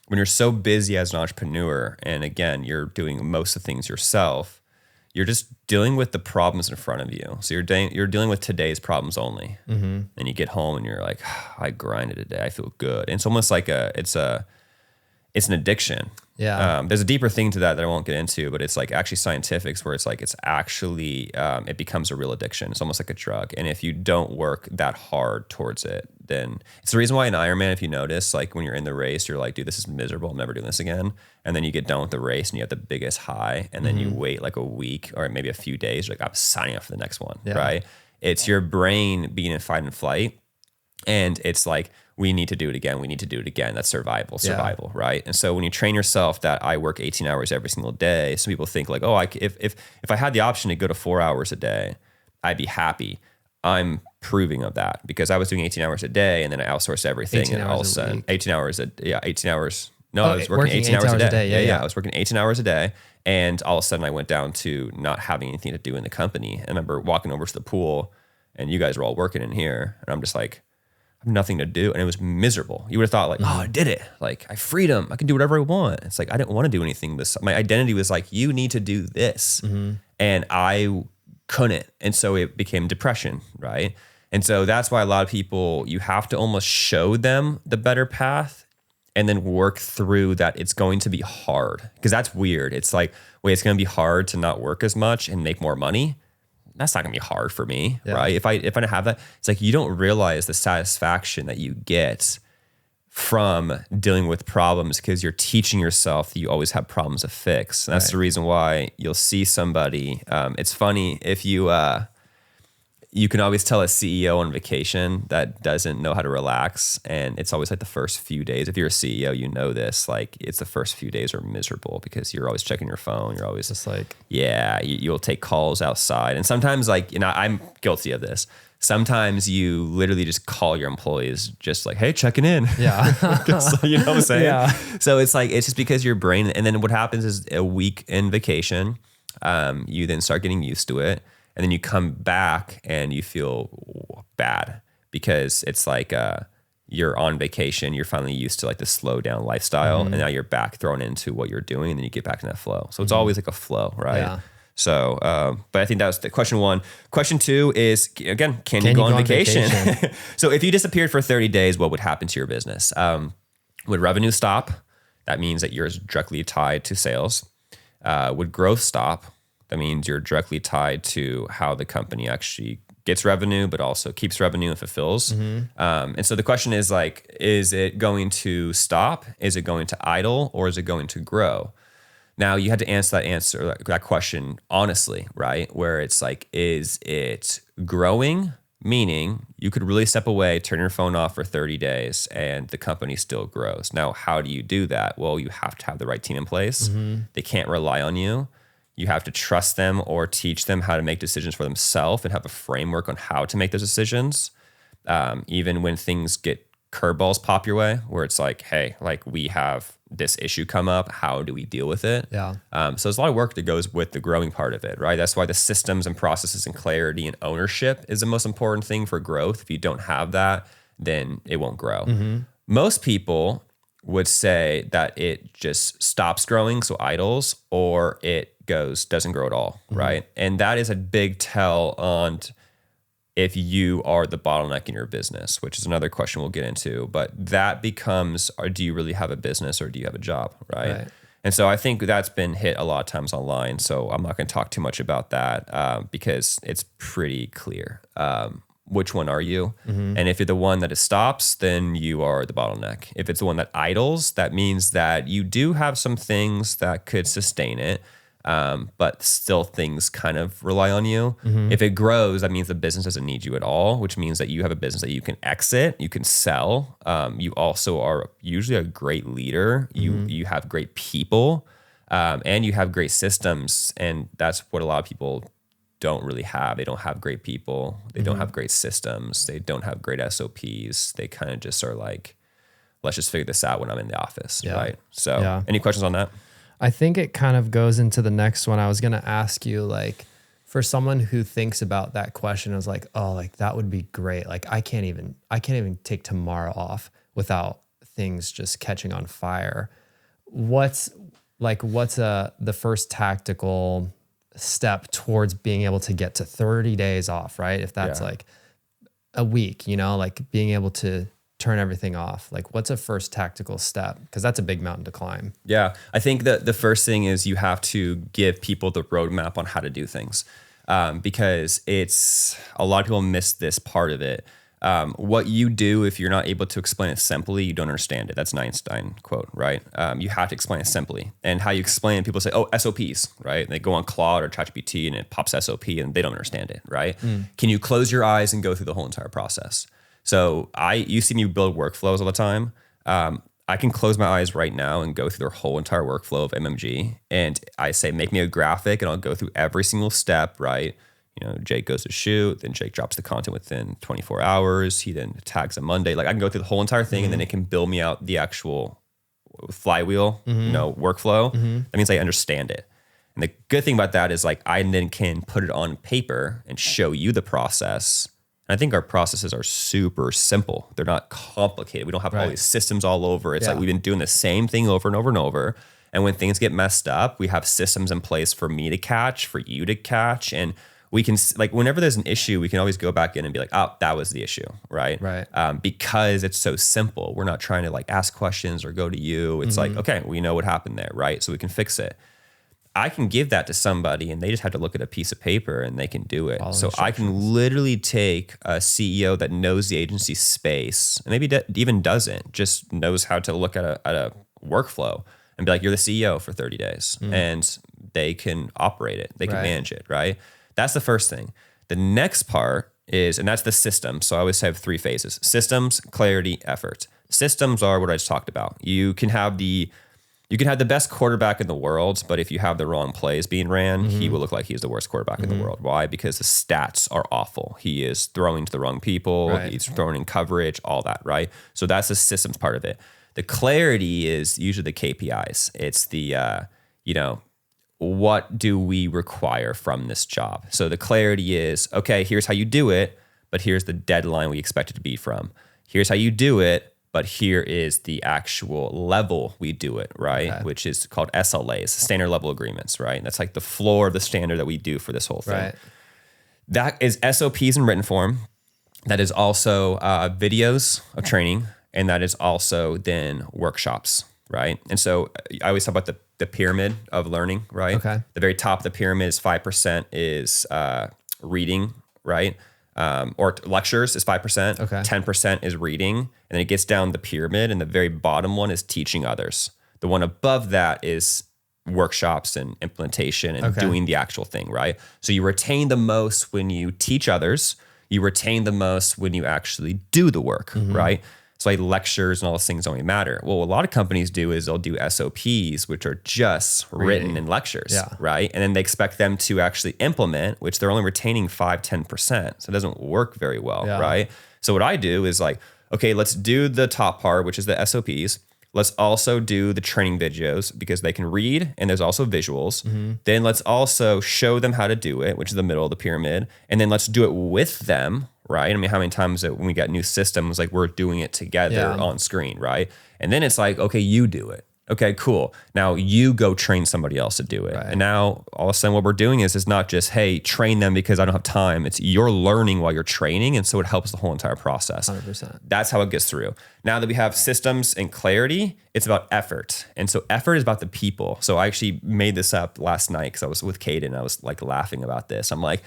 Speaker 1: When you're so busy as an entrepreneur, and again, you're doing most of the things yourself, you're just dealing with the problems in front of you. So you're dealing with today's problems only. And you get home and you're like, I grinded today. I feel good. And it's almost like it's it's an addiction.
Speaker 2: Yeah.
Speaker 1: There's a deeper thing to that I won't get into, but it's like actually scientifics where it's like, it's actually, it becomes a real addiction. It's almost like a drug. And if you don't work that hard towards it, then it's the reason why in Ironman, if you notice, like when you're in the race, you're like, dude, this is miserable. I'm never doing this again. And then you get done with the race and you have the biggest high. And then you wait like a week or maybe a few days. You're like, I'm signing up for the next one. Yeah. Right. It's your brain being in fight and flight. And it's like, we need to do it again. We need to do it again. That's survival, right? And so when you train yourself that I work 18 hours every single day, some people think like, oh, if I had the option to go to 4 hours a day, I'd be happy. I'm proving of that because I was doing 18 hours a day and then I outsourced everything and all of a sudden 18 hours. No, I was working 18 hours a day. Yeah. I was working 18 hours a day. And all of a sudden I went down to not having anything to do in the company. And I remember walking over to the pool and you guys were all working in here. And I'm just like, nothing to do. And it was miserable. You would have thought like, oh, I did it. Like I freedom. I can do whatever I want. It's like, I didn't want to do anything. My identity was like, you need to do this. And I couldn't. And so it became depression. Right. And so that's why a lot of people, you have to almost show them the better path and then work through that. It's going to be hard because that's weird. It's like, wait, it's going to be hard to not work as much and make more money. That's not gonna be hard for me, right? If I don't have that, it's like you don't realize the satisfaction that you get from dealing with problems because you're teaching yourself that you always have problems to fix. And that's the reason why you'll see somebody. It's funny if you can always tell a CEO on vacation that doesn't know how to relax. And it's always like the first few days. If you're a CEO, you know this, like it's the first few days are miserable because you're always checking your phone. You're always
Speaker 2: just like,
Speaker 1: you'll take calls outside. And sometimes like, I'm guilty of this. Sometimes you literally just call your employees just like, hey, checking in.
Speaker 2: Yeah.
Speaker 1: You know what I'm saying?
Speaker 2: Yeah.
Speaker 1: So it's like, it's just because your brain, and then what happens is a week in vacation, you then start getting used to it. And then you come back and you feel bad because it's like you're on vacation, you're finally used to like the slow down lifestyle, and now you're back thrown into what you're doing, and then you get back in that flow. So it's always like a flow, right? Yeah. So, but I think that was the question one. Question two is, again, can you go on vacation? So if you disappeared for 30 days, what would happen to your business? Would revenue stop? That means that you're directly tied to sales. Would growth stop? That means you're directly tied to how the company actually gets revenue, but also keeps revenue and fulfills. And so the question is like, is it going to stop? Is it going to idle? Or is it going to grow? Now you had to answer that question honestly, right? Where it's like, is it growing? Meaning you could really step away, turn your phone off for 30 days and the company still grows. Now, how do you do that? Well, you have to have the right team in place. They can't rely on you. You have to trust them or teach them how to make decisions for themselves and have a framework on how to make those decisions. Even when things get curveballs pop your way, where it's like, hey, like we have this issue come up, how do we deal with it?
Speaker 2: Yeah.
Speaker 1: So there's a lot of work that goes with the growing part of it, right? That's why the systems and processes and clarity and ownership is the most important thing for growth. If you don't have that, then it won't grow. Most people would say that it just stops growing, so idles, or it doesn't grow at all, right? And that is a big tell on if you are the bottleneck in your business, which is another question we'll get into. But that becomes, or do you really have a business or do you have a job, right? And so I think that's been hit a lot of times online. So I'm not going to talk too much about that because it's pretty clear. Which one are you? And if you're the one that it stops, then you are the bottleneck. If it's the one that idles, that means that you do have some things that could sustain it. But still things kind of rely on you. If it grows, that means the business doesn't need you at all, which means that you have a business that you can exit, you can sell. You also are usually a great leader. You have great people, and you have great systems. And that's what a lot of people don't really have. They don't have great people. They don't have great systems. They don't have great SOPs. They kind of just are like, let's just figure this out when I'm in the office, right? So any questions on that?
Speaker 2: I think it kind of goes into the next one. I was going to ask you, like, for someone who thinks about that question, is like, oh, like that would be great. Like I can't even take tomorrow off without things just catching on fire. What's the first tactical step towards being able to get to 30 days off, right? If that's like a week, like being able to turn everything off? Like, what's a first tactical step? Because that's a big mountain to climb.
Speaker 1: Yeah, I think that the first thing is you have to give people the roadmap on how to do things, because it's a lot of people miss this part of it. What you do, if you're not able to explain it simply, you don't understand it. That's an Einstein quote, right? You have to explain it simply. And how you explain it, people say, oh, SOPs, right? And they go on Claude or ChatGPT and it pops SOP and they don't understand it, right? Can you close your eyes and go through the whole entire process? So you see me build workflows all the time. I can close my eyes right now and go through their whole entire workflow of MMG. And I say, make me a graphic and I'll go through every single step, right? You know, Jake goes to shoot, then Jake drops the content within 24 hours. He then tags on Monday. Like I can go through the whole entire thing and then it can build me out the actual flywheel, workflow. That means I understand it. And the good thing about that is like, I then can put it on paper and show you the process. And I think our processes are super simple. They're not complicated. We don't have all these systems all over. It's like we've been doing the same thing over and over and over. And when things get messed up, we have systems in place for me to catch, for you to catch. And we can, like, whenever there's an issue, we can always go back in and be like, oh, that was the issue, right?
Speaker 2: Right.
Speaker 1: Because it's so simple. We're not trying to like ask questions or go to you. It's like, okay, we know what happened there, right? So we can fix it. I can give that to somebody and they just have to look at a piece of paper and they can do it. So I can literally take a CEO that knows the agency space and maybe even doesn't, just knows how to look at a workflow and be like, you're the CEO for 30 days and they can operate it. They can manage it, right? That's the first thing. The next part is, and that's the system. So I always have 3 phases: systems, clarity, effort. Systems are what I just talked about. You can have the best quarterback in the world, but if you have the wrong plays being ran, he will look like he's the worst quarterback in the world. Why? Because the stats are awful. He is throwing to the wrong people. He's throwing in coverage, all that, right? So that's the systems part of it. The clarity is usually the KPIs. It's the, what do we require from this job? So the clarity is, okay, here's how you do it, but here's the deadline we expect it to be from. Here's how you do it, but here is the actual level we do it, right? Okay. Which is called SLAs, standard level agreements, right? And that's like the floor of the standard that we do for this whole thing. Right. That is SOPs in written form. That is also videos of training, and that is also then workshops, right? And so I always talk about the pyramid of learning, right? Okay. The very top of the pyramid is 5% is reading, right? Or lectures is 5%. Okay. 10% is reading. And then it gets down the pyramid, and the very bottom one is teaching others. The one above that is workshops and implementation and doing the actual thing, right? So you retain the most when you teach others. You retain the most when you actually do the work, right? So like lectures and all those things don't even matter. Well, what a lot of companies do is they'll do SOPs, which are just written in lectures, right? And then they expect them to actually implement, which they're only retaining 5-10%. So it doesn't work very well, right? So what I do is like, okay, let's do the top part, which is the SOPs. Let's also do the training videos because they can read and there's also visuals. Then let's also show them how to do it, which is the middle of the pyramid. And then let's do it with them, right? I mean, how many times that when we got new systems, like we're doing it together on screen, right? And then it's like, okay, you do it. Okay, cool. Now you go train somebody else to do it. Right. And now all of a sudden what we're doing is not just, hey, train them because I don't have time. It's you're learning while you're training. And so it helps the whole entire process. 100%. That's how it gets through. Now that we have systems and clarity, it's about effort. And so effort is about the people. So I actually made this up last night because I was with Caden. I was like laughing about this. I'm like,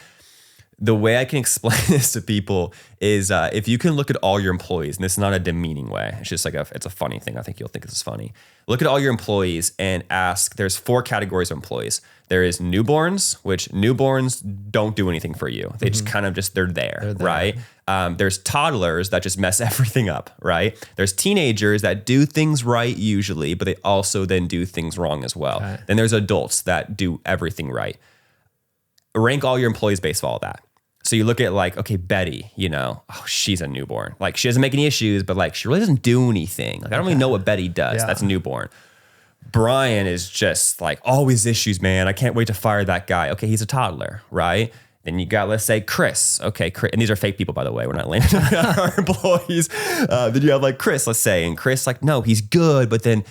Speaker 1: the way I can explain this to people is if you can look at all your employees, and this is not a demeaning way, it's just like it's a funny thing. I think you'll think this is funny. Look at all your employees and ask, there's 4 categories of employees. There is newborns, which newborns don't do anything for you. They just kind of they're there, right? There's toddlers that just mess everything up, right? There's teenagers that do things right usually, but they also then do things wrong as well. Okay. Then there's adults that do everything right. Rank all your employees based on all that. So you look at like, okay, Betty, she's a newborn. Like she doesn't make any issues, but like she really doesn't do anything. Like I don't really know what Betty does. That's a newborn. Brian is just like always issues, man. I can't wait to fire that guy. Okay, he's a toddler, right? Then you got, let's say, Chris. Okay, Chris, and these are fake people, by the way. We're not landing on our employees. Then you have like Chris, let's say, and Chris like, no, he's good, but then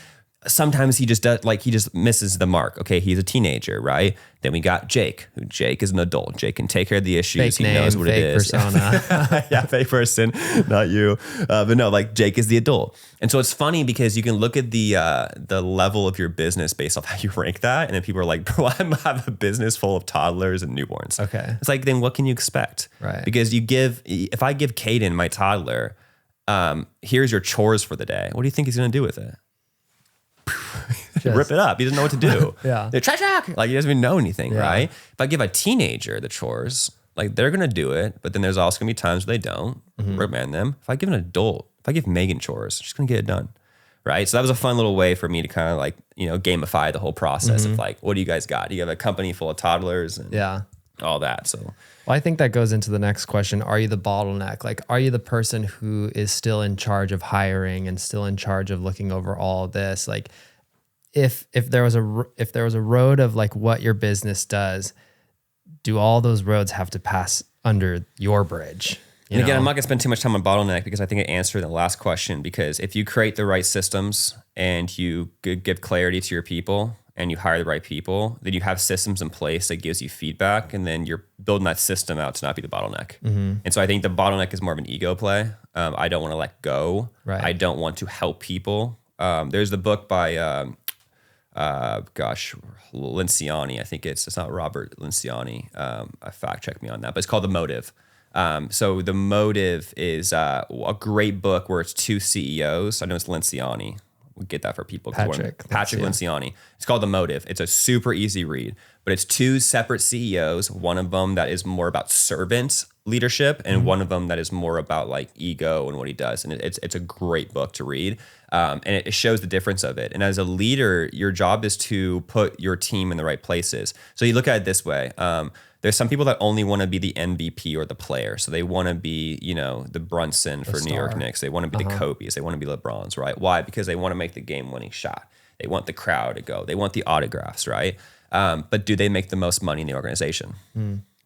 Speaker 1: sometimes he just does, like, he just misses the mark. Okay, he's a teenager, right? Then we got Jake, who Jake is an adult. Jake can take care of the issues.
Speaker 2: Fake
Speaker 1: he knows what it is.
Speaker 2: Persona.
Speaker 1: Yeah, fake person, not you. But no, like Jake is the adult. And so it's funny because you can look at the level of your business based off how you rank that. And then people are like, bro, I have a business full of toddlers and newborns.
Speaker 2: Okay.
Speaker 1: It's like, then what can you expect?
Speaker 2: Right.
Speaker 1: Because if I give Caden, my toddler, here's your chores for the day. What do you think he's going to do with it? Rip it up. He doesn't know what to do.
Speaker 2: Yeah.
Speaker 1: They're trash. Like, he doesn't even know anything,
Speaker 2: Yeah.
Speaker 1: right? If I give a teenager the chores, like, they're going to do it, but then there's also going to be times where they don't. Reprimand them. If I give an adult, if I give Megan chores, she's going to get it done, right? So that was a fun little way for me to kind of like, gamify the whole process of like, what do you guys got? Do you have a company full of toddlers and all that? So,
Speaker 2: well, I think that goes into the next question. Are you the bottleneck? Like, are you the person who is still in charge of hiring and still in charge of looking over all this? Like, if there was a road of like what your business does, do all those roads have to pass under your bridge?
Speaker 1: And again, I'm not going to spend too much time on bottleneck because I think I answered the last question. Because if you create the right systems and you give clarity to your people and you hire the right people, then you have systems in place that gives you feedback, and then you're building that system out to not be the bottleneck. And so I think the bottleneck is more of an ego play. I don't want to let go.
Speaker 2: Right.
Speaker 1: I don't want to help people. There's the book by Lenciani. I think it's not Robert Lenciani. Fact check me on that, but it's called The Motive. So The Motive is a great book where it's two CEOs. I know it's Lenciani. We'll get that for people. Patrick Lenciani. It's called The Motive. It's a super easy read, but it's two separate CEOs. One of them that is more about servant leadership, and one of them that is more about like ego and what he does. And it's a great book to read. And it shows the difference of it. And as a leader, your job is to put your team in the right places. So you look at it this way. There's some people that only want to be the MVP or the player. So they want to be, the Brunson for New York Knicks. They want to be the Kobe's. They want to be LeBron's, right? Why? Because they want to make the game-winning shot. They want the crowd to go. They want the autographs, right? But do they make the most money in the organization?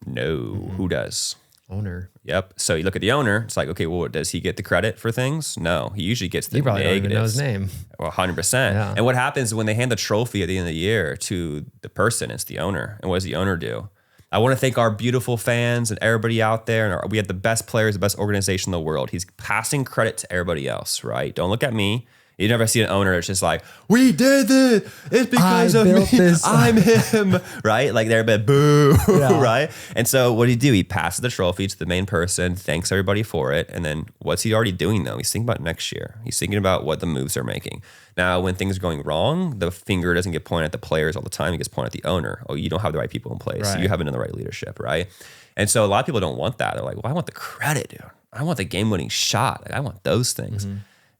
Speaker 1: No. Who does?
Speaker 2: Owner.
Speaker 1: Yep. So you look at the owner. It's like, okay, well, does he get the credit for things? No. He usually gets the
Speaker 2: You probably
Speaker 1: negatives.
Speaker 2: don't even know his name.
Speaker 1: Well, 100%.
Speaker 2: Yeah.
Speaker 1: And what happens when they hand the trophy at the end of the year to the person? It's the owner. And what does the owner do? I want to thank our beautiful fans and everybody out there. And we have the best players, the best organization in the world. He's passing credit to everybody else, right? Don't look at me. You never see an owner that's just like, we did this. It's because of me. I'm him, right? Like they're a bit boo, right? And so what do? He passes the trophy to the main person, thanks everybody for it. And then what's he already doing though? He's thinking about next year. He's thinking about what the moves are making. Now, when things are going wrong, the finger doesn't get pointed at the players all the time. It gets pointed at the owner. Oh, you don't have the right people in place.
Speaker 2: Right.
Speaker 1: You haven't done the right leadership, right? And so a lot of people don't want that. They're like, well, I want the credit, dude. I want the game-winning shot. Like, I want those things.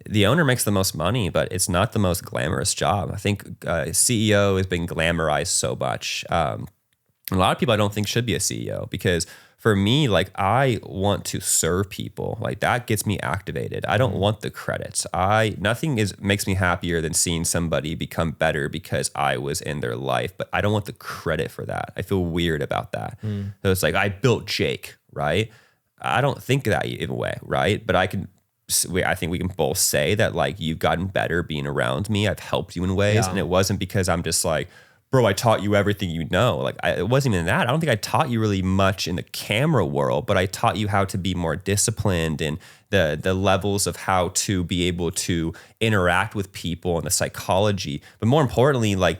Speaker 1: The owner makes the most money, but it's not the most glamorous job. I think CEO has been glamorized so much. A lot of people I don't think should be a CEO, because for me, like, I want to serve people. Like, that gets me activated. I don't want the credits. Nothing makes me happier than seeing somebody become better because I was in their life, but I don't want the credit for that. I feel weird about that. So it's like, I built Jake, right? I don't think that in a way, right? But I think we can both say that, like, you've gotten better being around me. I've helped you in ways. And it wasn't because I'm just like, bro, I taught you everything you know. Like, it wasn't even that. I don't think I taught you really much in the camera world, but I taught you how to be more disciplined and the levels of how to be able to interact with people and the psychology. But more importantly, like,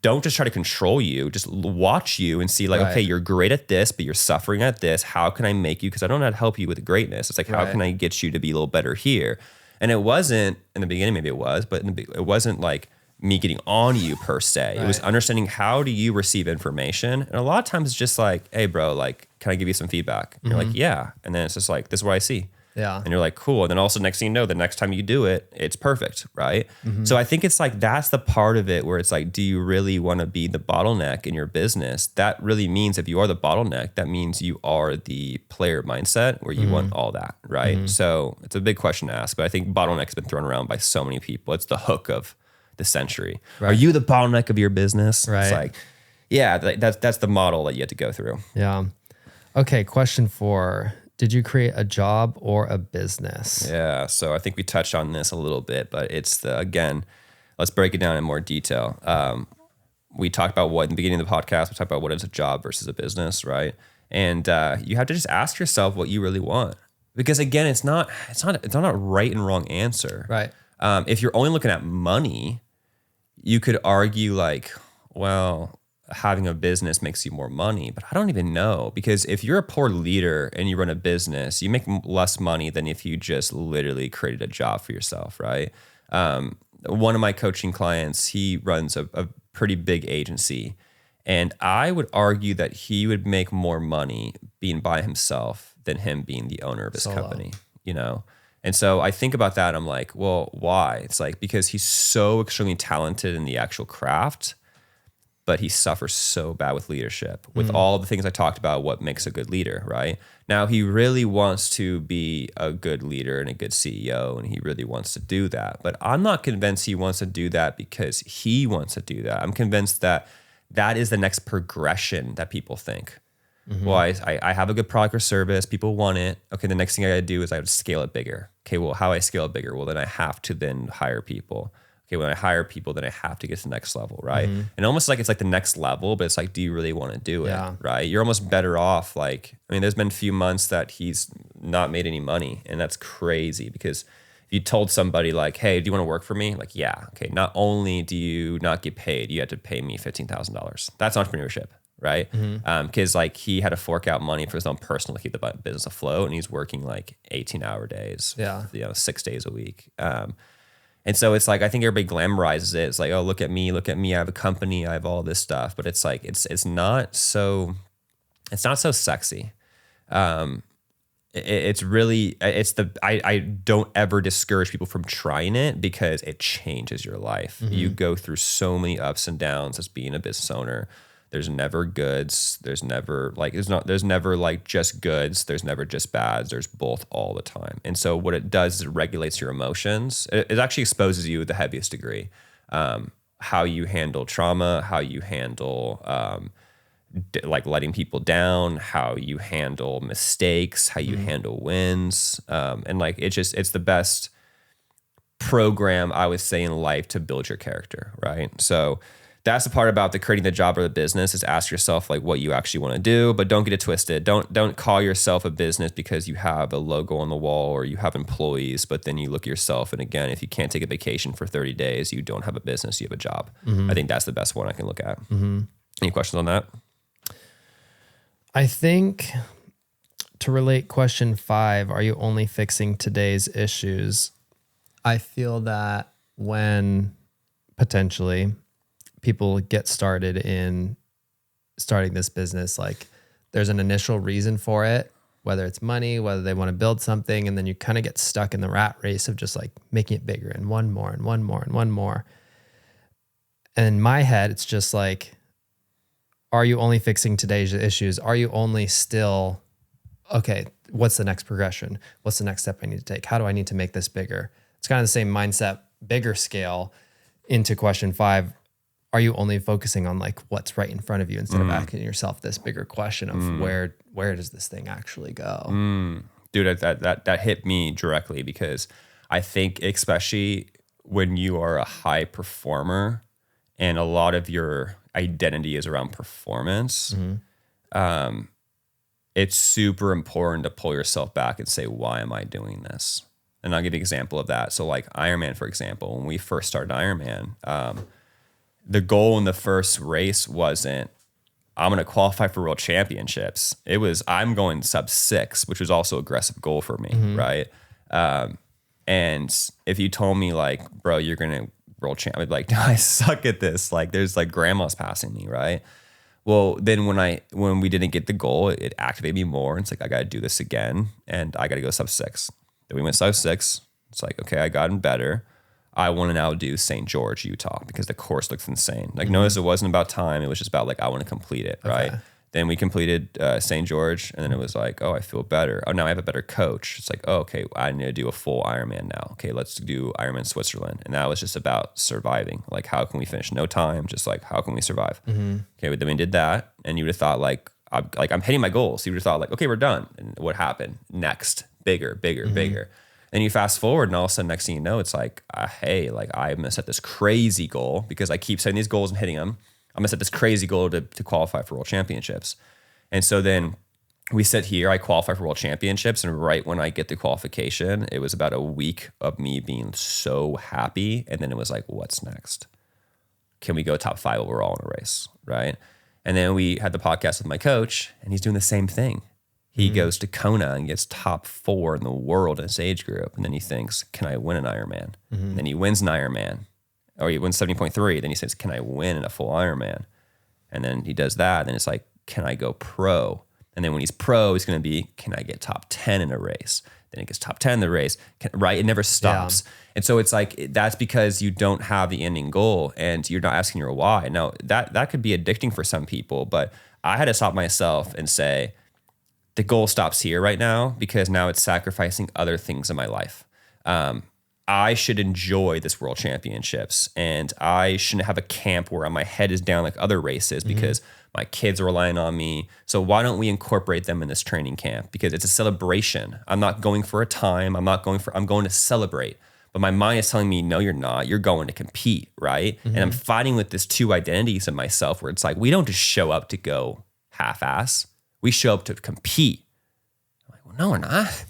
Speaker 1: don't just try to control you. Just watch you and see, like, okay, you're great at this, but you're suffering at this. How can I make you? Because I don't know how to help you with the greatness. It's like, how can I get you to be a little better here? And it wasn't, in the beginning, maybe it was, but it wasn't like me getting on you per se. It was understanding, how do you receive information? And a lot of times it's just like, hey, bro, like, can I give you some feedback? And you're like, yeah. And then it's just like, this is what I see.
Speaker 2: Yeah.
Speaker 1: And you're like, cool. And then also, next thing you know, the next time you do it, it's perfect, right? So I think it's like, that's the part of it where it's like, do you really want to be the bottleneck in your business? That really means, if you are the bottleneck, that means you are the player mindset where you want all that, right? So it's a big question to ask, but I think bottleneck's been thrown around by so many people. It's the hook of the century. Are you the bottleneck of your business?
Speaker 2: Right.
Speaker 1: It's like, yeah, that's the model that you have to go through.
Speaker 2: Yeah. Okay. Question 4. Did you create a job or a business?
Speaker 1: Yeah. So I think we touched on this a little bit, but it's again, let's break it down in more detail. We talked about what in the beginning of the podcast, we talked about what is a job versus a business, right? And you have to just ask yourself what you really want. Because again, it's not a right and wrong answer.
Speaker 2: Right.
Speaker 1: If you're only looking at money, you could argue like, well, having a business makes you more money, but I don't even know, because if you're a poor leader and you run a business, you make less money than if you just literally created a job for yourself, right? One of my coaching clients, he runs a pretty big agency, and I would argue that he would make more money being by himself than him being the owner of his company, you know? And so I think about that. I'm like, well, why? It's like, because he's so extremely talented in the actual craft, but he suffers so bad with leadership, with all the things I talked about, what makes a good leader, right? Now, he really wants to be a good leader and a good CEO, and he really wants to do that. But I'm not convinced he wants to do that because he wants to do that. I'm convinced that that is the next progression that people think. Well, I have a good product or service. People want it. Okay, the next thing I got to do is I have to scale it bigger. Okay, well, how do I scale it bigger? Well, then I have to then hire people. Okay, when I hire people, then I have to get to the next level, right? And almost like it's like the next level, but it's like, do you really want to do it, right? You're almost better off. Like, I mean, there's been a few months that he's not made any money, and that's crazy, because if you told somebody like, hey, do you want to work for me? Like, yeah, okay. Not only do you not get paid, you have to pay me $15,000. That's entrepreneurship, right? Because like he had to fork out money for his own personal to keep the business afloat, and he's working like 18-hour days, 6 days a week. And so it's like, I think everybody glamorizes it. It's like, oh, look at me. I have a company. I have all this stuff. But it's like, it's not so sexy. It's really, I don't ever discourage people from trying it, because it changes your life. You go through so many ups and downs as being a business owner. There's never goods. There's never like just goods. There's never just bads. There's both all the time. And so what it does is it regulates your emotions. It actually exposes you at the heaviest degree. How you handle trauma, how you handle like letting people down, how you handle mistakes, how you handle wins. And like, it's the best program, I would say, in life to build your character, right? So that's the part about the creating the job or the business, is ask yourself like what you actually want to do, but don't get it twisted. Don't call yourself a business because you have a logo on the wall or you have employees, but then you look at yourself, and again, if you can't take a vacation for 30 days, you don't have a business, you have a job. I think that's the best one I can look at. Any questions on that?
Speaker 2: I think to relate question 5, are you only fixing today's issues? I feel that when potentially people get started in starting this business, like there's an initial reason for it, whether it's money, whether they want to build something, and then you kind of get stuck in the rat race of just like making it bigger and one more and one more and one more. And in my head, it's just like, are you only fixing today's issues? Are you only still, okay, what's the next progression? What's the next step I need to take? How do I need to make this bigger? It's kind of the same mindset, bigger scale into question 5. Are you only focusing on like what's right in front of you instead of asking yourself this bigger question of where does this thing actually go?
Speaker 1: Dude, that hit me directly, because I think especially when you are a high performer and a lot of your identity is around performance, it's super important to pull yourself back and say, why am I doing this? And I'll give you an example of that. So like Ironman, for example, when we first started Ironman, the goal in the first race wasn't, I'm going to qualify for world championships. It was, I'm going sub 6, which was also an aggressive goal for me, right? And if you told me like, bro, you're going to world champ, I'd be like, no, I suck at this. Like there's like grandma's passing me, right? Well, then when we didn't get the goal, it activated me more. It's like, I got to do this again, and I got to go sub 6. Then we went sub 6. It's like, okay, I gotten better. I want to now do St. George, Utah, because the course looks insane. Like, notice it wasn't about time. It was just about like, I want to complete it, right? Then we completed St. George, and then it was like, oh, I feel better. Oh, now I have a better coach. It's like, oh, okay, I need to do a full Ironman now. Okay, let's do Ironman Switzerland. And that was just about surviving. Like, how can we finish? No time, just like, how can we survive? Okay, but then we did that, and you would have thought like I'm hitting my goals. You would have thought like, okay, we're done. And what happened? Next, bigger. And you fast forward and all of a sudden, next thing you know, it's like, hey, like I'm going to set this crazy goal because I keep setting these goals and hitting them. I'm going to set this crazy goal to qualify for world championships. And so then we sit here, I qualify for world championships. And right when I get the qualification, it was about a week of me being so happy. And then it was like, what's next? Can we go top 5 overall in a race? Right. And then we had the podcast with my coach and he's doing the same thing. He goes to Kona and gets top 4 in the world in his age group. And then he thinks, can I win an Ironman? And then he wins an Ironman, or he wins 70.3. Then he says, can I win in a full Ironman? And then he does that. Then it's like, can I go pro? And then when he's pro, he's going to be, can I get top 10 in a race? Then it gets top 10 in the race, right? It never stops. Yeah. And so it's like, that's because you don't have the ending goal and you're not asking your why. Now that could be addicting for some people, but I had to stop myself and say, the goal stops here right now because now it's sacrificing other things in my life. I should enjoy this world championships and I shouldn't have a camp where my head is down like other races because my kids are relying on me. So why don't we incorporate them in this training camp? Because it's a celebration. I'm not going for a time. I'm going to celebrate. But my mind is telling me, no, you're not. You're going to compete, right? And I'm fighting with this 2 identities in myself where it's like, we don't just show up to go half-ass. We show up to compete. I'm like, well, no, we're not.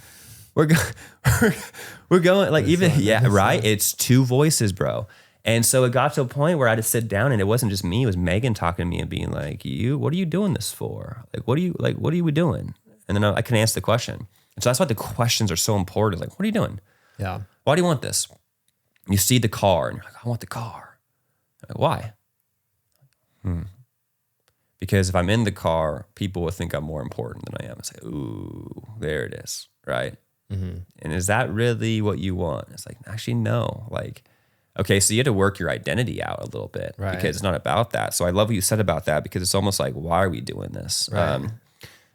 Speaker 1: We're going like even, yeah, right? It's 2 voices, bro. And so it got to a point where I had to sit down and it wasn't just me, it was Megan talking to me and being like, what are you doing this for? What are we doing? And then I couldn't answer the question. And so that's why the questions are so important. Like, what are you doing?
Speaker 2: Yeah.
Speaker 1: Why do you want this? You see the car and you're like, I want the car. Like, why? Because if I'm in the car, people will think I'm more important than I am. It's like, ooh, there it is, right? And is that really what you want? It's like, actually, no. Like, okay, so you have to work your identity out a little bit because it's not about that. So I love what you said about that because it's almost like, why are we doing this? Right.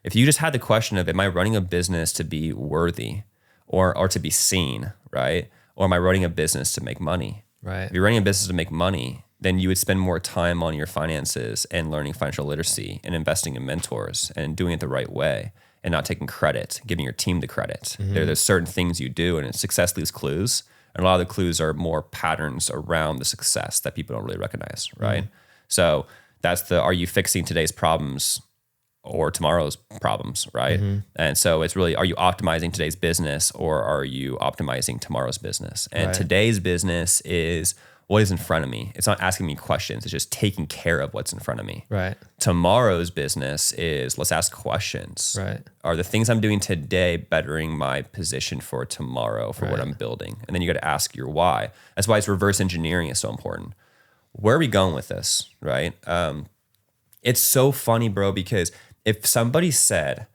Speaker 1: If you just had the question of, am I running a business to be worthy or to be seen, right? Or am I running a business to make money?
Speaker 2: Right.
Speaker 1: If you're running a business to make money, then you would spend more time on your finances and learning financial literacy and investing in mentors and doing it the right way and not taking credit, giving your team the credit. There's certain things you do and success leaves clues. And a lot of the clues are more patterns around the success that people don't really recognize, right? So that's are you fixing today's problems or tomorrow's problems, right? And so it's really, are you optimizing today's business or are you optimizing tomorrow's business? And today's business is what is in front of me. It's not asking me questions. It's just taking care of what's in front of me.
Speaker 2: Right.
Speaker 1: Tomorrow's business is let's ask questions.
Speaker 2: Right.
Speaker 1: Are the things I'm doing today bettering my position for tomorrow for what I'm building? And then you got to ask your why. That's why it's reverse engineering is so important. Where are we going with this? Right. It's so funny, bro, because if somebody said,